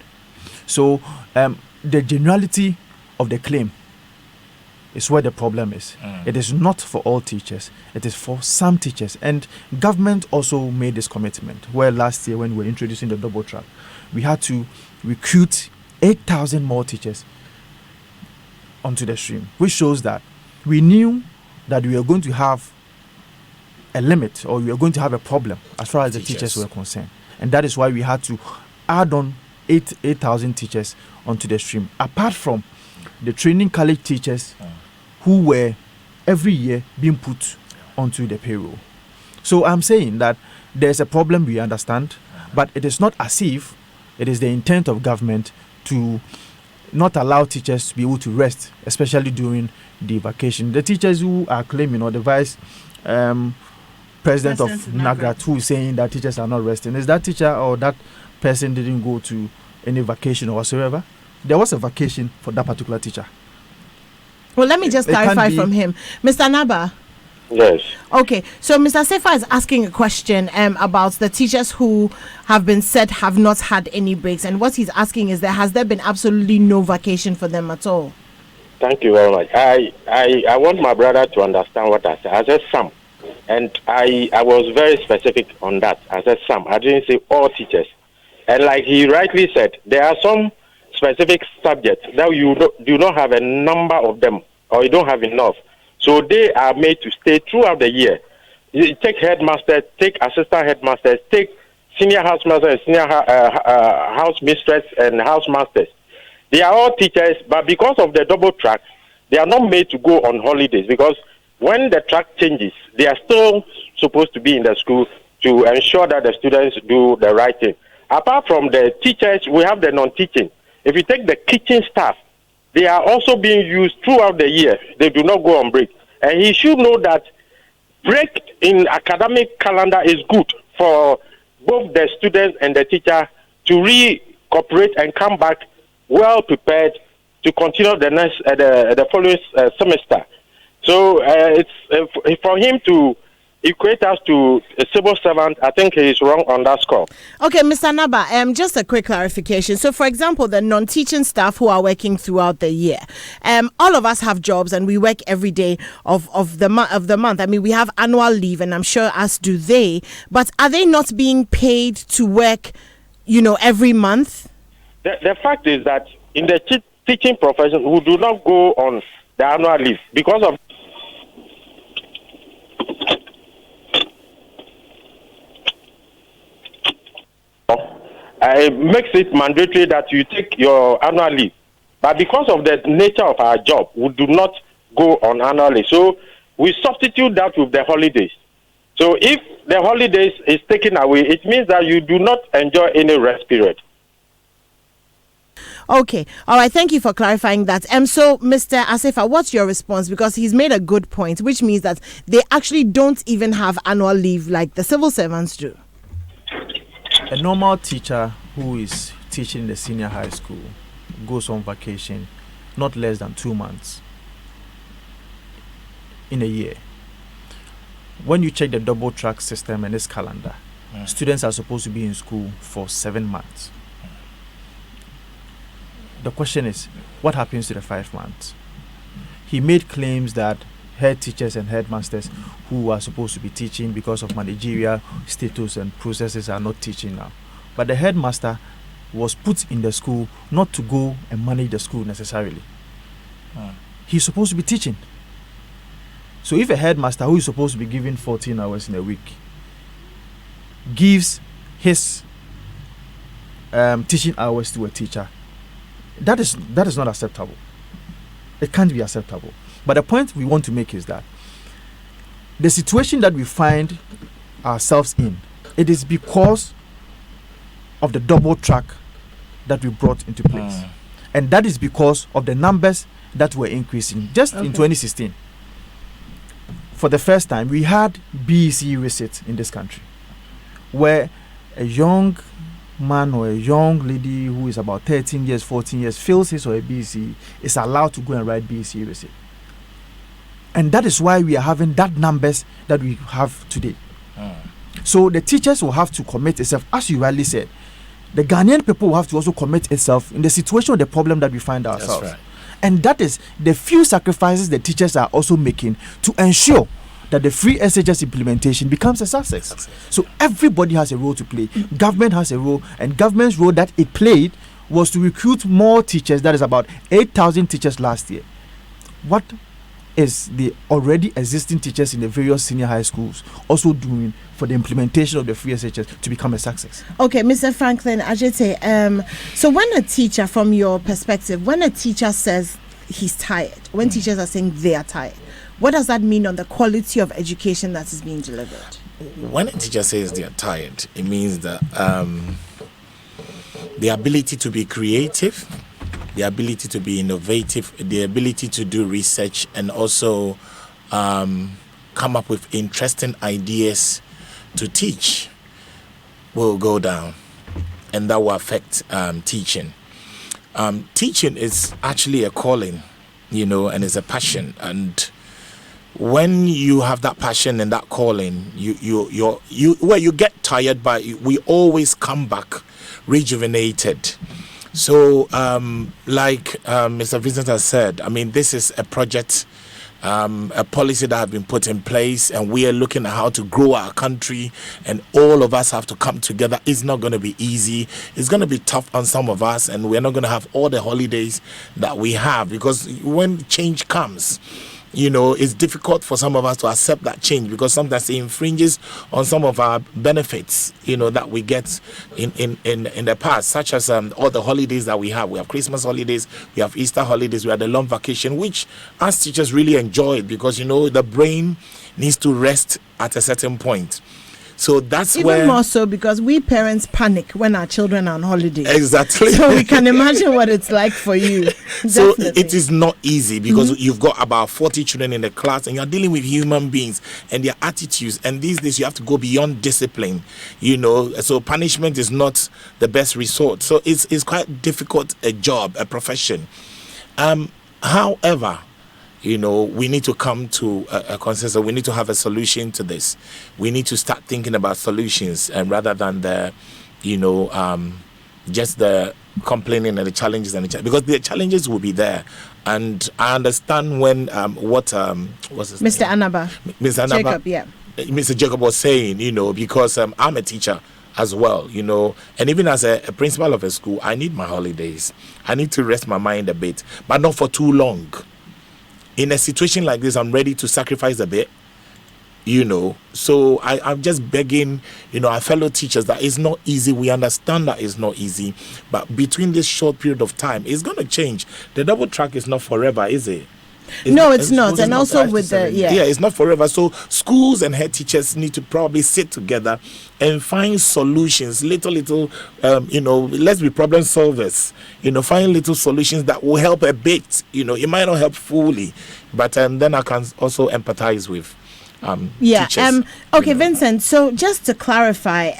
So the generality of the claim is where the problem is. It is not for all teachers. It is for some teachers. And government also made this commitment, where last year when we were introducing the double track, we had to recruit 8,000 more teachers onto the stream, which shows that we knew that we were going to have a limit, or we were going to have a problem as far as the teachers were concerned. And that is why we had to add on 8,000 teachers onto the stream, apart from the training college teachers who were every year being put onto the payroll. So I'm saying that there's a problem, we understand, but it is not as if it is the intent of government to not allow teachers to be able to rest, especially during the vacation. The teachers who are claiming, or the vice president of NAGRAT who is saying that teachers are not resting, is that teacher or that person didn't go to any vacation or whatsoever? There was a vacation for that particular teacher. Well, let me just clarify from him. Mr. Naba. Yes. Okay, so Mr. Sefa is asking a question about the teachers who have been said have not had any breaks, and what he's asking is, has there been absolutely no vacation for them at all? Thank you very much. I want my brother to understand what I said. I said some, and I was very specific on that. I said some. I didn't say all teachers. And like he rightly said, there are some specific subjects that you do not have a number of them, or you don't have enough. So they are made to stay throughout the year. You take headmasters, take assistant headmasters, take senior housemaster and senior house mistress and housemasters. They are all teachers, but because of the double track, they are not made to go on holidays, because when the track changes, they are still supposed to be in the school to ensure that the students do the right thing. Apart from the teachers, we have the non-teaching. If you take the kitchen staff, they are also being used throughout the year. They do not go on break. And he should know that break in academic calendar is good for both the students and the teacher to recooperate and come back well prepared to continue the next the following semester. So it's for him to equate us to a civil servant. I think he is wrong on that score. Okay, Mr. Naba, just a quick clarification. So, for example, the non-teaching staff who are working throughout the year, all of us have jobs and we work every day of the month. I mean, we have annual leave, and I'm sure as do they. But are they not being paid to work, every month? The fact is that in the teaching profession, we do not go on the annual leave because of. It makes it mandatory that you take your annual leave. But because of the nature of our job, we do not go on annual leave. So we substitute that with the holidays. So if the holidays is taken away, it means that you do not enjoy any rest period. Okay. All right. Thank you for clarifying that. So, Mr. Asefa, what's your response? Because he's made a good point, which means that they actually don't even have annual leave like the civil servants do. A normal teacher who is teaching the senior high school goes on vacation not less than 2 months in a year. When you check the double track system and its calendar, students are supposed to be in school for 7 months. The question is, what happens to the 5 months? He made claims that head teachers and headmasters who are supposed to be teaching because of managerial status and processes are not teaching now. But the headmaster was put in the school not to go and manage the school necessarily. He's supposed to be teaching. So if a headmaster who is supposed to be given 14 hours in a week gives his teaching hours to a teacher, that is not acceptable. It can't be acceptable. But the point we want to make is that the situation that we find ourselves in, it is because of the double track that we brought into place. And that is because of the numbers that were increasing. Just in 2016, for the first time, we had BEC receipts in this country, where a young man or a young lady who is about 13 years, 14 years, fills his or a BEC, is allowed to go and write BEC receipt. And that is why we are having that numbers that we have today. So the teachers will have to commit itself, as you rightly said. The Ghanaian people will have to also commit itself in the situation of the problem that we find ourselves. That's right. And that is the few sacrifices the teachers are also making to ensure that the free SHS implementation becomes a success. So everybody has a role to play. Government has a role, and government's role that it played was to recruit more teachers. That is about 8,000 teachers last year. What is the already existing teachers in the various senior high schools also doing for the implementation of the free SHS to become a success? Okay, Mr. Franklin Ajete, so when a teacher, from your perspective, when a teacher says he's tired, when teachers are saying they are tired, what does that mean on the quality of education that is being delivered? When a teacher says they are tired, it means that the ability to be creative, the ability to be innovative, the ability to do research, and also come up with interesting ideas to teach will go down, and that will affect teaching. Teaching is actually a calling, and it's a passion. And when you have that passion and that calling, you get tired, but we always come back rejuvenated. So, like Mr. Vincent has said, I mean, this is a project, a policy that has been put in place, and we are looking at how to grow our country, and all of us have to come together. It's not going to be easy. It's going to be tough on some of us, and we're not going to have all the holidays that we have, because when change comes, it's difficult for some of us to accept that change, because sometimes it infringes on some of our benefits, that we get in the past, such as all the holidays that we have. We have Christmas holidays, we have Easter holidays, we have the long vacation, which us teachers really enjoy, because, the brain needs to rest at a certain point. So that's even where more so because we parents panic when our children are on holiday. Exactly. So we can imagine what it's like for you. So Definitely. it is not easy because you've got about 40 children in the class and you're dealing with human beings and their attitudes. And these days you have to go beyond discipline, So punishment is not the best resort. So it's quite difficult a job, a profession. However, we need to come to a consensus. We need to have a solution to this. We need to start thinking about solutions and rather than just the complaining and the challenges because the challenges will be there. And I understand when what's his Mr. name? Anaba. Mr. Anaba. Jacob, yeah. Mr. Jacob was saying, because I'm a teacher as well, and even as a principal of a school, I need my holidays. I need to rest my mind a bit, but not for too long. In a situation like this, I'm ready to sacrifice a bit, So I'm just begging, our fellow teachers that it's not easy. We understand that it's not easy, but between this short period of time, it's going to change. The double track is not forever, is it? It's not. And also with it's not forever. So schools and head teachers need to probably sit together and find solutions, little, let's be problem solvers, find little solutions that will help a bit. It might not help fully, but then I can also empathize with teachers. Okay, Vincent, so just to clarify,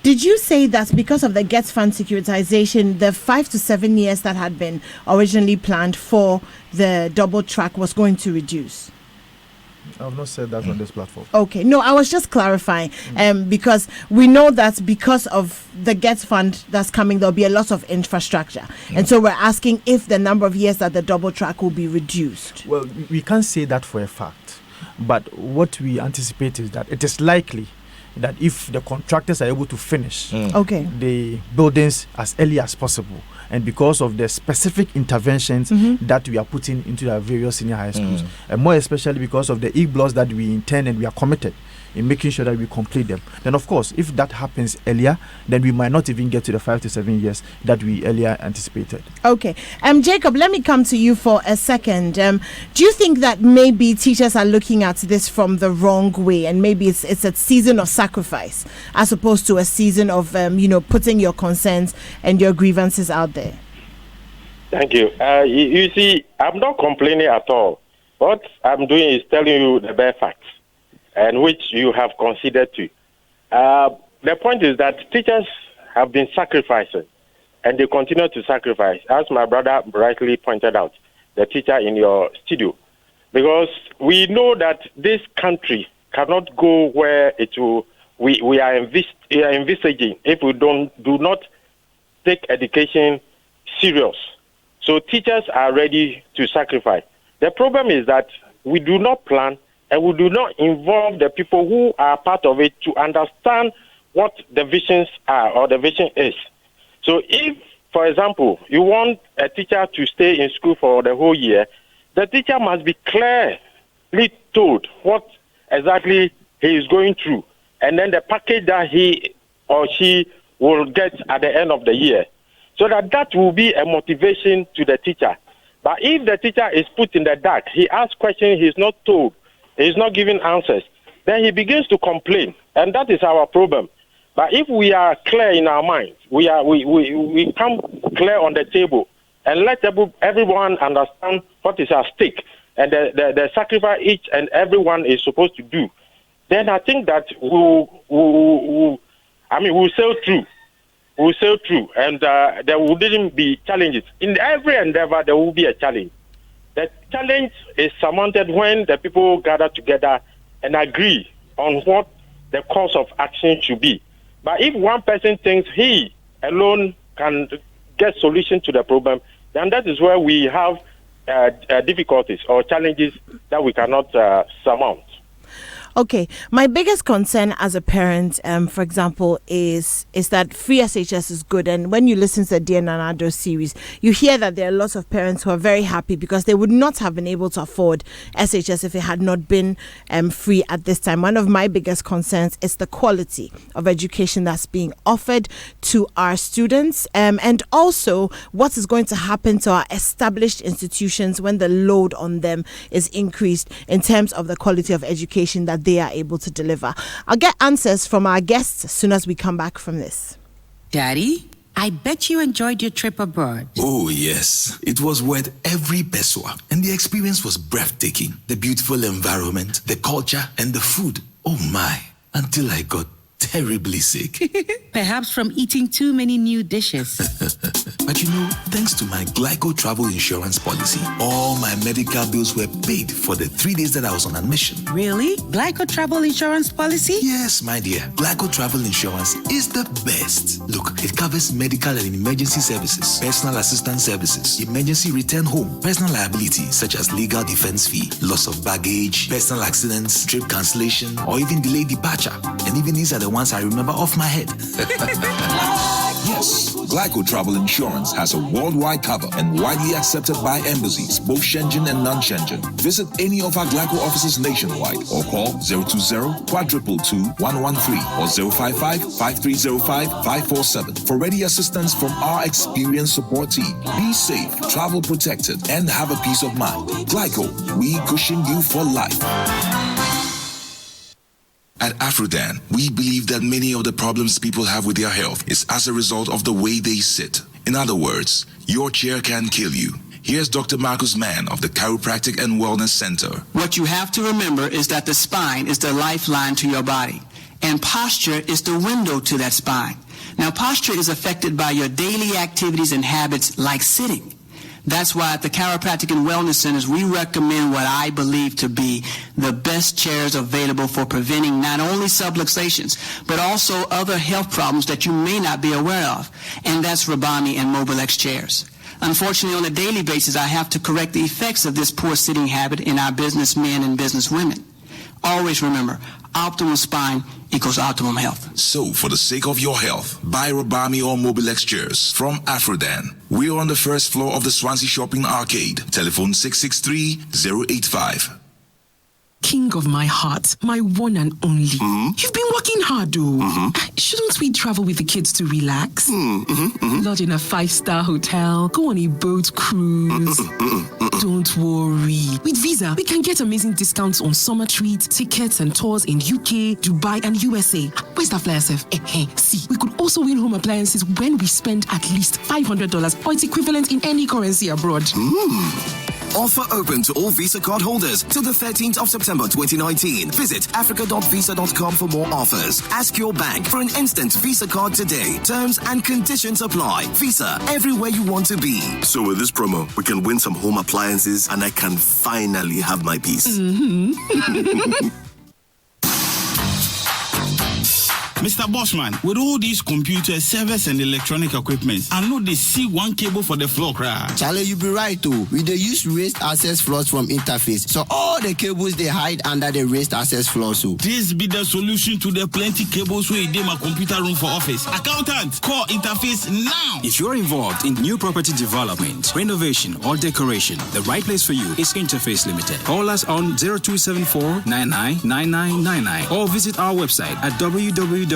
did you say that because of the GETS Fund securitization, the 5 to 7 years that had been originally planned for the double track was going to reduce? I've not said that on this platform. Okay, no, I was just clarifying because we know that because of the GETS Fund that's coming, there'll be a lot of infrastructure. And so we're asking if the number of years that the double track will be reduced. Well, we can't say that for a fact. But what we anticipate is that it is likely that if the contractors are able to finish the buildings as early as possible, and because of the specific interventions that we are putting into the various senior high schools, and more especially because of the e-blocks that we intend and we are committed in making sure that we complete them, then of course, if that happens earlier, then we might not even get to the 5 to 7 years that we earlier anticipated. Okay. Jacob, let me come to you for a second. Do you think that maybe teachers are looking at this from the wrong way, and maybe it's a season of sacrifice as opposed to a season of, putting your concerns and your grievances out there? Thank you. You see, I'm not complaining at all. What I'm doing is telling you the bare facts, and which you have considered too. The point is that teachers have been sacrificing, and they continue to sacrifice, as my brother rightly pointed out, the teacher in your studio. Because we know that this country cannot go where it will. We are envisaging if we do not take education serious. So teachers are ready to sacrifice. The problem is that we do not plan and we do not involve the people who are part of it to understand what the visions are or the vision is. So if, for example, you want a teacher to stay in school for the whole year, the teacher must be clearly told what exactly he is going through, and then the package that he or she will get at the end of the year, so that will be a motivation to the teacher. But if the teacher is put in the dark, he asks questions, he's not told, he's not giving answers, then he begins to complain, and that is our problem. But if we are clear in our minds, we come clear on the table and let everyone understand what is at stake and the sacrifice each and everyone is supposed to do, then I think that we'll sail through. We'll sail through, and there wouldn't be challenges. In every endeavor, there will be a challenge. The challenge is surmounted when the people gather together and agree on what the course of action should be. But if one person thinks he alone can get solution to the problem, then that is where we have difficulties or challenges that we cannot surmount. Okay, my biggest concern as a parent, for example, is that free SHS is good. And when you listen to the Dear Nanado series, you hear that there are lots of parents who are very happy because they would not have been able to afford SHS if it had not been free at this time. One of my biggest concerns is the quality of education that's being offered to our students, and also what is going to happen to our established institutions when the load on them is increased in terms of the quality of education that they are able to deliver. I'll get answers from our guests as soon as we come back from this. Daddy, I bet you enjoyed your trip abroad. Oh, yes. It was worth every peso. And the experience was breathtaking. The beautiful environment, the culture, and the food. Oh, my. Until I got terribly sick. Perhaps from eating too many new dishes. But you know, thanks to my Glyco travel insurance policy, all my medical bills were paid for the 3 days that I was on admission. Really? Glyco travel insurance policy? Yes, my dear. Glyco travel insurance is the best. Look, it covers medical and emergency services, personal assistance services, emergency return home, personal liability such as legal defense fee, loss of baggage, personal accidents, trip cancellation, or even delayed departure. And even these are the ones I remember off my head. Yes, Glyco Travel Insurance has a worldwide cover and widely accepted by embassies, both Shenzhen and non-Shenzhen. Visit any of our Glyco offices nationwide or call 020-422-113 or 055-5305-547 for ready assistance from our experienced support team. Be safe, travel protected, and have a peace of mind. Glyco, we cushion you for life. At Afrodan, we believe that many of the problems people have with their health is as a result of the way they sit. In other words, your chair can kill you. Here's Dr. Marcus Mann of the Chiropractic and Wellness Center. What you have to remember is that the spine is the lifeline to your body, and posture is the window to that spine. Now, posture is affected by your daily activities and habits like sitting. That's why at the Chiropractic and Wellness Centers, we recommend what I believe to be the best chairs available for preventing not only subluxations, but also other health problems that you may not be aware of. And that's Rabami and Mobilex chairs. Unfortunately, on a daily basis, I have to correct the effects of this poor sitting habit in our businessmen and businesswomen. Always remember, optimal spine equals optimum health. So, for the sake of your health, buy Rabami or Mobilex chairs from Afrodan. We're on the first floor of the Swansea Shopping Arcade. Telephone 663-085. King of my heart, my one and only. You've been working hard, though. Shouldn't we travel with the kids to relax? Lodge in a 5-star hotel, go on a boat cruise. Don't worry. With Visa, we can get amazing discounts on summer treats, tickets, and tours in UK, Dubai, and USA. Where's that flyer, Seth? See, we could also win home appliances when we spend at least $500 or its equivalent in any currency abroad. Offer open to all Visa card holders till the 13th of September 2019. Visit africa.visa.com for more offers. Ask your bank for an instant Visa card today. Terms and conditions apply. Visa, everywhere you want to be. So with this promo, we can win some home appliances and I can finally have my peace. Mr. Bossman, with all these computers, servers, and electronic equipment, I know they see one cable for the floor cry. Charlie, you be right too. We they use raised access floors from Interface, so all the cables they hide under the raised access floors. So this be the solution to the plenty cables we in my computer room for office. Accountant, call Interface now. If you're involved in new property development, renovation, or decoration, the right place for you is Interface Limited. Call us on 0274-999999 or visit our website at www.interfacelimited.com.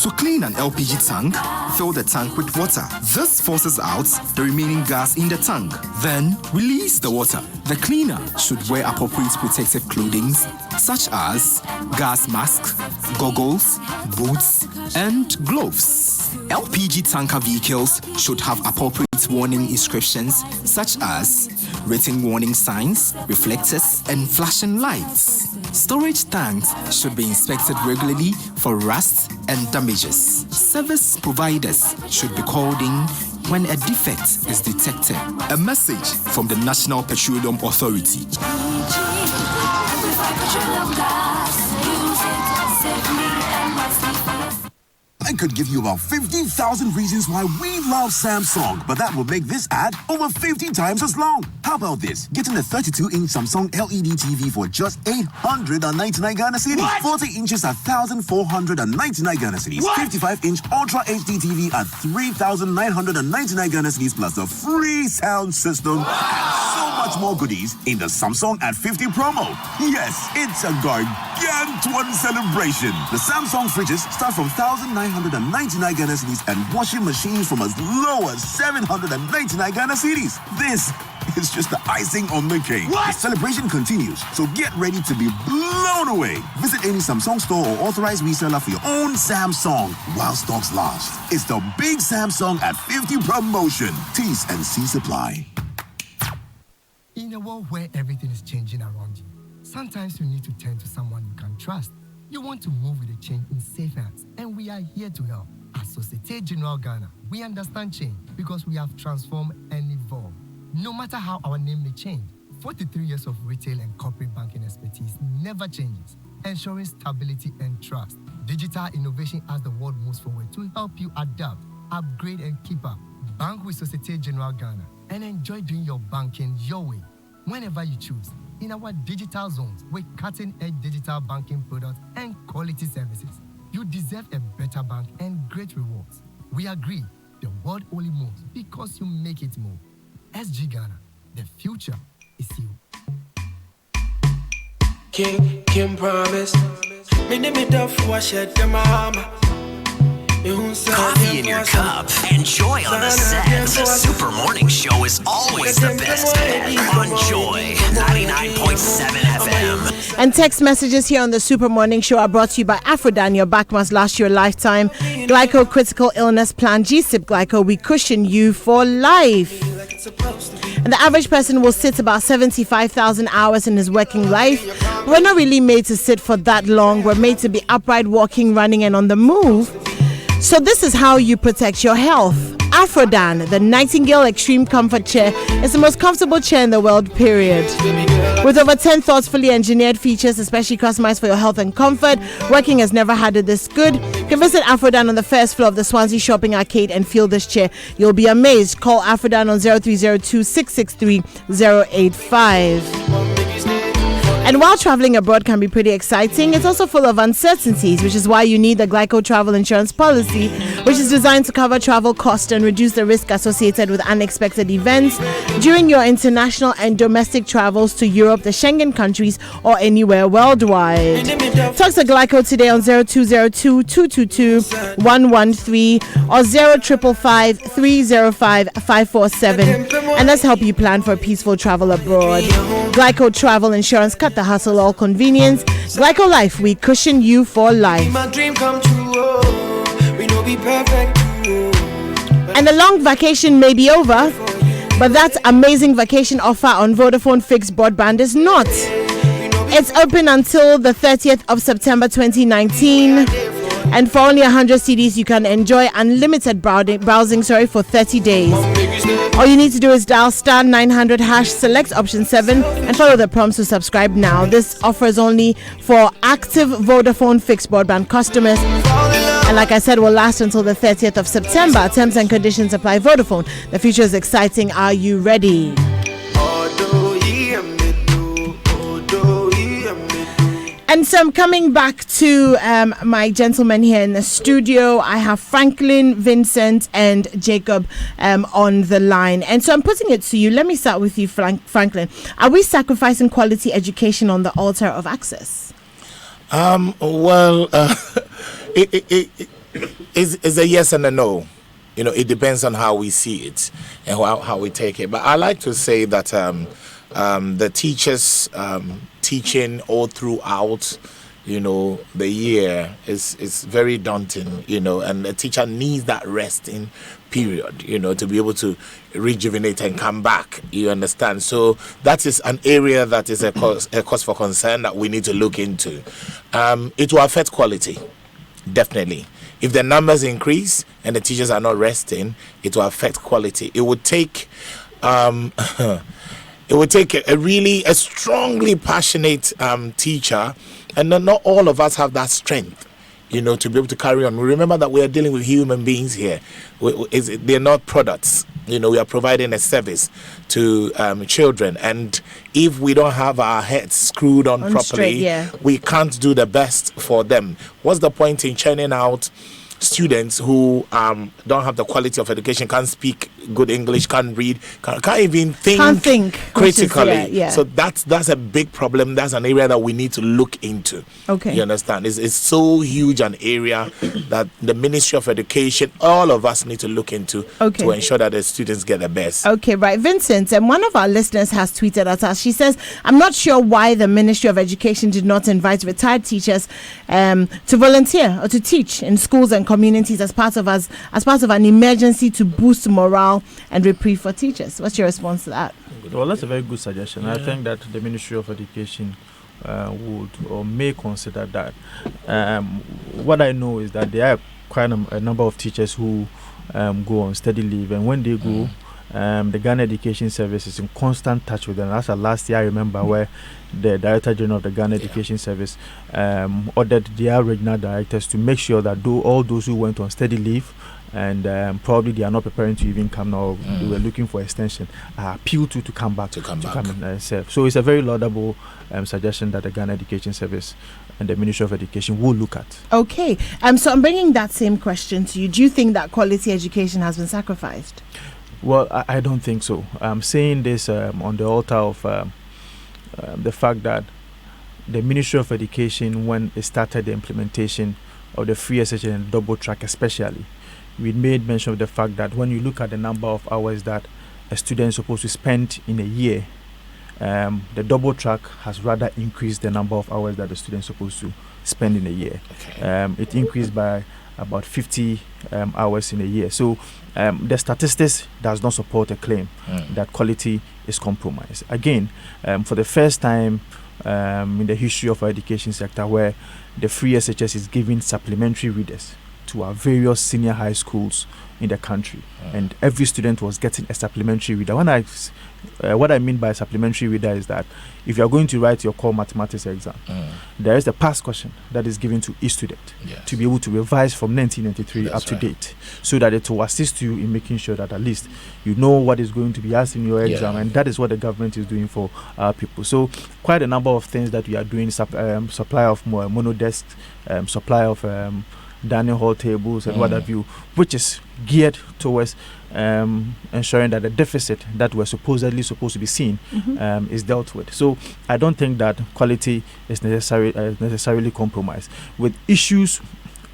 To clean an LPG tank, fill the tank with water. This forces out the remaining gas in the tank. Then release the water. The cleaner should wear appropriate protective clothing such as gas masks, goggles, boots, and gloves. LPG tanker vehicles should have appropriate warning inscriptions such as written warning signs, reflectors, and flashing lights. Storage tanks should be inspected regularly for rust and damages. Service providers should be called in when a defect is detected. A message from the National Petroleum Authority. I could give you about 50,000 reasons why we love Samsung, but that would make this ad over 50 times as long. How about this? Getting a 32-inch Samsung LED TV for just 899 Ghana cedis. What? 40 inches at 1,499 Ghana cedis. 55-inch Ultra HD TV at 3,999 Ghana cedis plus a free sound system. What? And so much much more goodies in the Samsung at 50 promo. Yes, it's a gargantuan celebration. The Samsung fridges start from 1,999 Ghana cedis and washing machines from as low as 799 Ghana cedis. This is just the icing on the cake. What? The celebration continues, so get ready to be blown away. Visit any Samsung store or authorized reseller for your own Samsung while stocks last. It's the big Samsung at 50 promotion. T's and C's apply. In a world where everything is changing around you, sometimes you need to turn to someone you can trust. You want to move with the change in safe hands, and we are here to help. At Societe Generale Ghana, we understand change because we have transformed and evolved. No matter how our name may change, 43 years of retail and corporate banking expertise never changes, ensuring stability and trust. Digital innovation as the world moves forward to help you adapt, upgrade, and keep up. Bank with Societe Generale Ghana and enjoy doing your banking your way, whenever you choose, in our digital zones with cutting-edge digital banking products and quality services. You deserve a better bank and great rewards. We agree, the world only moves because you make it move. SG Ghana, the future is you. Kim promise. Me name it up for shed the mama. Coffee in your cup. Enjoy on the set. The Super Morning Show is always the best on Joy 99.7 FM. And text messages here on the Super Morning Show are brought to you by Afrodan. Your back must last your lifetime. Glyco Critical Illness Plan. GSIP Glyco. We cushion you for life. And the average person will sit about 75,000 hours in his working life. We're not really made to sit for that long. We're made to be upright, walking, running, and on the move. So this is how you protect your health. Afrodan, the Nightingale Extreme Comfort Chair, is the most comfortable chair in the world, period. With over 10 thoughtfully engineered features, especially customized for your health and comfort, working has never had it this good. You can visit Afrodan on the first floor of the Swansea Shopping Arcade and feel this chair. You'll be amazed. Call Afrodan on 0302 663 085. And while traveling abroad can be pretty exciting, it's also full of uncertainties, which is why you need the Glyco Travel Insurance Policy, which is designed to cover travel costs and reduce the risk associated with unexpected events during your international and domestic travels to Europe, the Schengen countries, or anywhere worldwide. Talk to Glyco today on 0202 222 113 or 0555 305 547, and let's help you plan for a peaceful travel abroad. Glyco Travel Insurance, cut the hustle, all convenience. Glyco Life, we cushion you for life. My dream come true. We know be perfect. And the long vacation may be over, but that amazing vacation offer on Vodafone fixed broadband is not. It's open until the 30th of September 2019. And for only 100 CDs, you can enjoy unlimited browsing for 30 days. All you need to do is dial star 900 hash, select option 7, and follow the prompts to subscribe now. This offer is only for active Vodafone fixed broadband customers. And like I said, will last until the 30th of September. Terms and conditions apply. Vodafone, the future is exciting. Are you ready? And so I'm coming back to my gentlemen here in the studio. I have Franklin, Vincent, and Jacob on the line. And so I'm putting it to you. Let me start with you, Franklin. Are we sacrificing quality education on the altar of access? It's a yes and a no. You know, it depends on how we see it and how we take it. But I like to say that the teachers teaching all throughout, you know, the year is very daunting, you know, and the teacher needs that resting period, you know, to be able to rejuvenate and come back, you understand? So that is an area that is a cause for concern that we need to look into. It will affect quality, definitely. If the numbers increase and the teachers are not resting, it will affect quality. It would take a strongly passionate teacher, and not all of us have that strength, you know, to be able to carry on. We remember that we are dealing with human beings here. They're not products. You know, we are providing a service to children, and if we don't have our heads screwed on properly, we can't do the best for them. What's the point in churning out students who don't have the quality of education, can't speak good English, can't read, can't even think, critically. Yeah. So that's a big problem. That's an area that we need to look into. Okay. You understand? It's so huge an area that the Ministry of Education, all of us need to look into to ensure that the students get the best. Okay, right. Vincent, one of our listeners has tweeted at us. She says, I'm not sure why the Ministry of Education did not invite retired teachers to volunteer or to teach in schools and communities as part of an emergency to boost morale and reprieve for teachers. What's your response to that? Well, that's a very good suggestion. I think that the Ministry of Education would or may consider that. What I know is that there are quite a number of teachers who go on steady leave, and when they go, the Ghana Education Service is in constant touch with them. That's last year I remember where the Director General of the Ghana Education Service ordered their regional directors to make sure that all those who went on steady leave and probably they are not preparing to even come now, they were looking for extension, appeal to come back and serve. So it's a very laudable suggestion that the Ghana Education Service and the Ministry of Education will look at. Okay, so I'm bringing that same question to you. Do you think that quality education has been sacrificed? Well, I don't think so. I'm saying this on the altar of the fact that the Ministry of Education, when it started the implementation of the free SHS and double track especially, we made mention of the fact that when you look at the number of hours that a student is supposed to spend in a year, the double track has rather increased the number of hours that the student is supposed to spend in a year. It increased by about 50 hours in a year. So the statistics does not support a claim that quality is compromised. Again, for the first time in the history of our education sector, where the free SHS is giving supplementary readers to our various senior high schools in the country, and every student was getting a supplementary reader. What I mean by a supplementary reader is that if you are going to write your core mathematics exam, there is the past question that is given to each student to be able to revise from 1993 up to date, so that it will assist you in making sure that at least you know what is going to be asked in your exam, and that is what the government is doing for our people. So quite a number of things that we are doing, supply of mono desks, supply of dining hall tables and what have you, which is geared towards ensuring that the deficit that we're supposedly supposed to be seen is dealt with. So I don't think that quality is necessarily compromised. With issues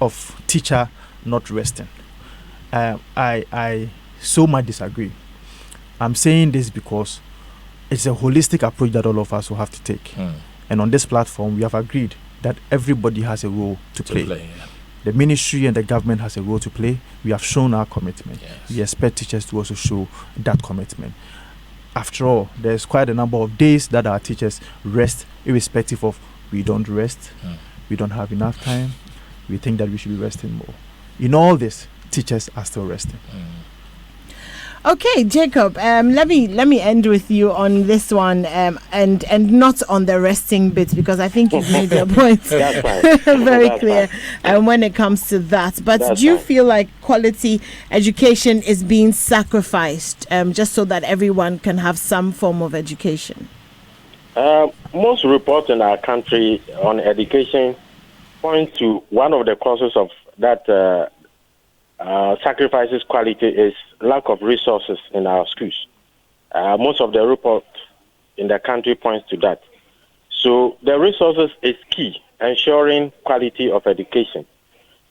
of teacher not resting, I so much disagree. I'm saying this because it's a holistic approach that all of us will have to take. And on this platform, we have agreed that everybody has a role to play. The ministry and the government has a role to play. We have shown our commitment. We expect teachers to also show that commitment. After all, there's quite a number of days that our teachers rest, irrespective of we don't rest, we don't have enough time, we think that we should be resting more. In all this, teachers are still resting. Okay, Jacob, let me end with you on this one, and not on the resting bit, because I think you've made your point very clear when it comes to that. But do you feel like quality education is being sacrificed just so that everyone can have some form of education? Most reports in our country on education point to one of the causes of that sacrifices quality is lack of resources in our schools. Most of the reports in the country points to that. So the resources is key, ensuring quality of education.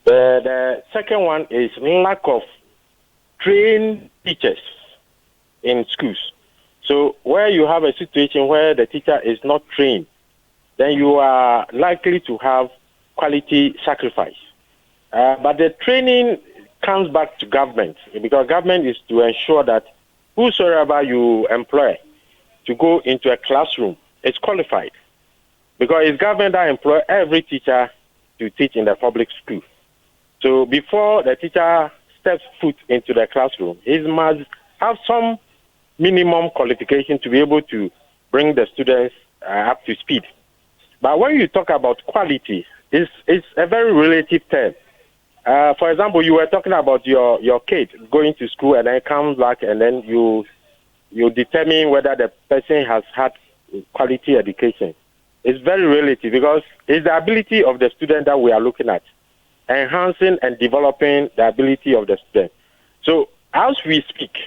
The second one is lack of trained teachers in schools. So where you have a situation where the teacher is not trained, then you are likely to have quality sacrifice. But the training comes back to government, because government is to ensure that whosoever you employ to go into a classroom is qualified, because it's government that employ every teacher to teach in the public school. So before the teacher steps foot into the classroom, he must have some minimum qualification to be able to bring the students up to speed. But when you talk about quality, it's a very relative term. For example, you were talking about your kid going to school and then comes back, and then you determine whether the person has had quality education. It's very relative, because it's the ability of the student that we are looking at, enhancing and developing the ability of the student. So as we speak,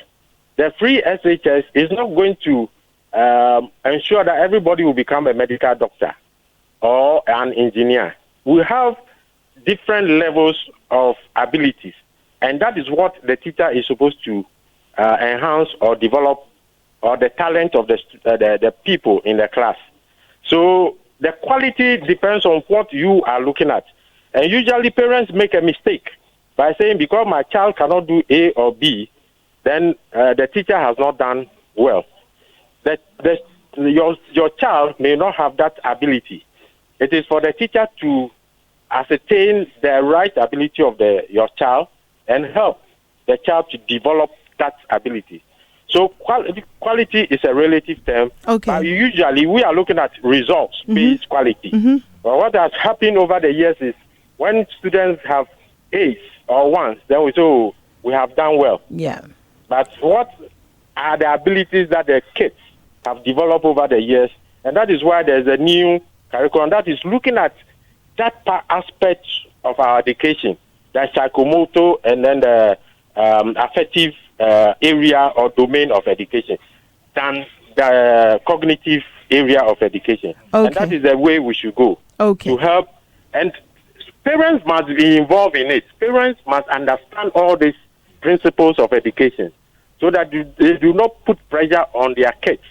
the free SHS is not going to ensure that everybody will become a medical doctor or an engineer. We have different levels of abilities, and that is what the teacher is supposed to enhance or develop, or the talent of the people in the class. So the quality depends on what you are looking at. And usually parents make a mistake by saying, because my child cannot do A or B, then the teacher has not done well. Your child may not have that ability. It is for the teacher to ascertain the right ability of your child and help the child to develop that ability. So quality is a relative term. Okay. But usually we are looking at results-based quality. But what has happened over the years is when students have A's or 1s, then we say, oh, we have done well. Yeah. But what are the abilities that the kids have developed over the years? And that is why there's a new curriculum that is looking at that aspect of our education, the psychomotor and then the affective area or domain of education than the cognitive area of education. Okay. And that is the way we should go to help. And parents must be involved in it. Parents must understand all these principles of education so that they do not put pressure on their kids.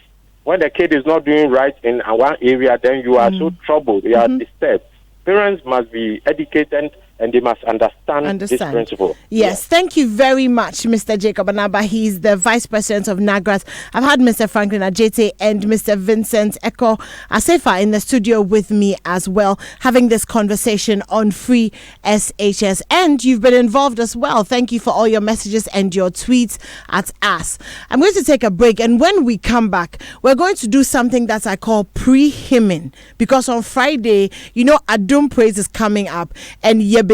When the kid is not doing right in one area, then you are so troubled, you are disturbed. Parents must be educated and they must understand this principle. Yes, thank you very much, Mr. Jacob Anaba. He's the Vice President of NAGRAS. I've had Mr. Franklin Ajete and Mr. Vincent Eko Asefa in the studio with me as well, having this conversation on free SHS. And you've been involved as well. Thank you for all your messages and your tweets at us. I'm going to take a break, and when we come back, we're going to do something that I call pre-hymning, because on Friday, you know, Adum Praise is coming up and Yebehim.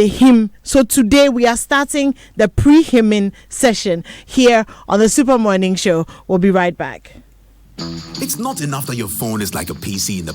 So today we are starting the pre-hymning session here on the Super Morning Show. We'll be right back. It's not enough that your phone is like a PC in the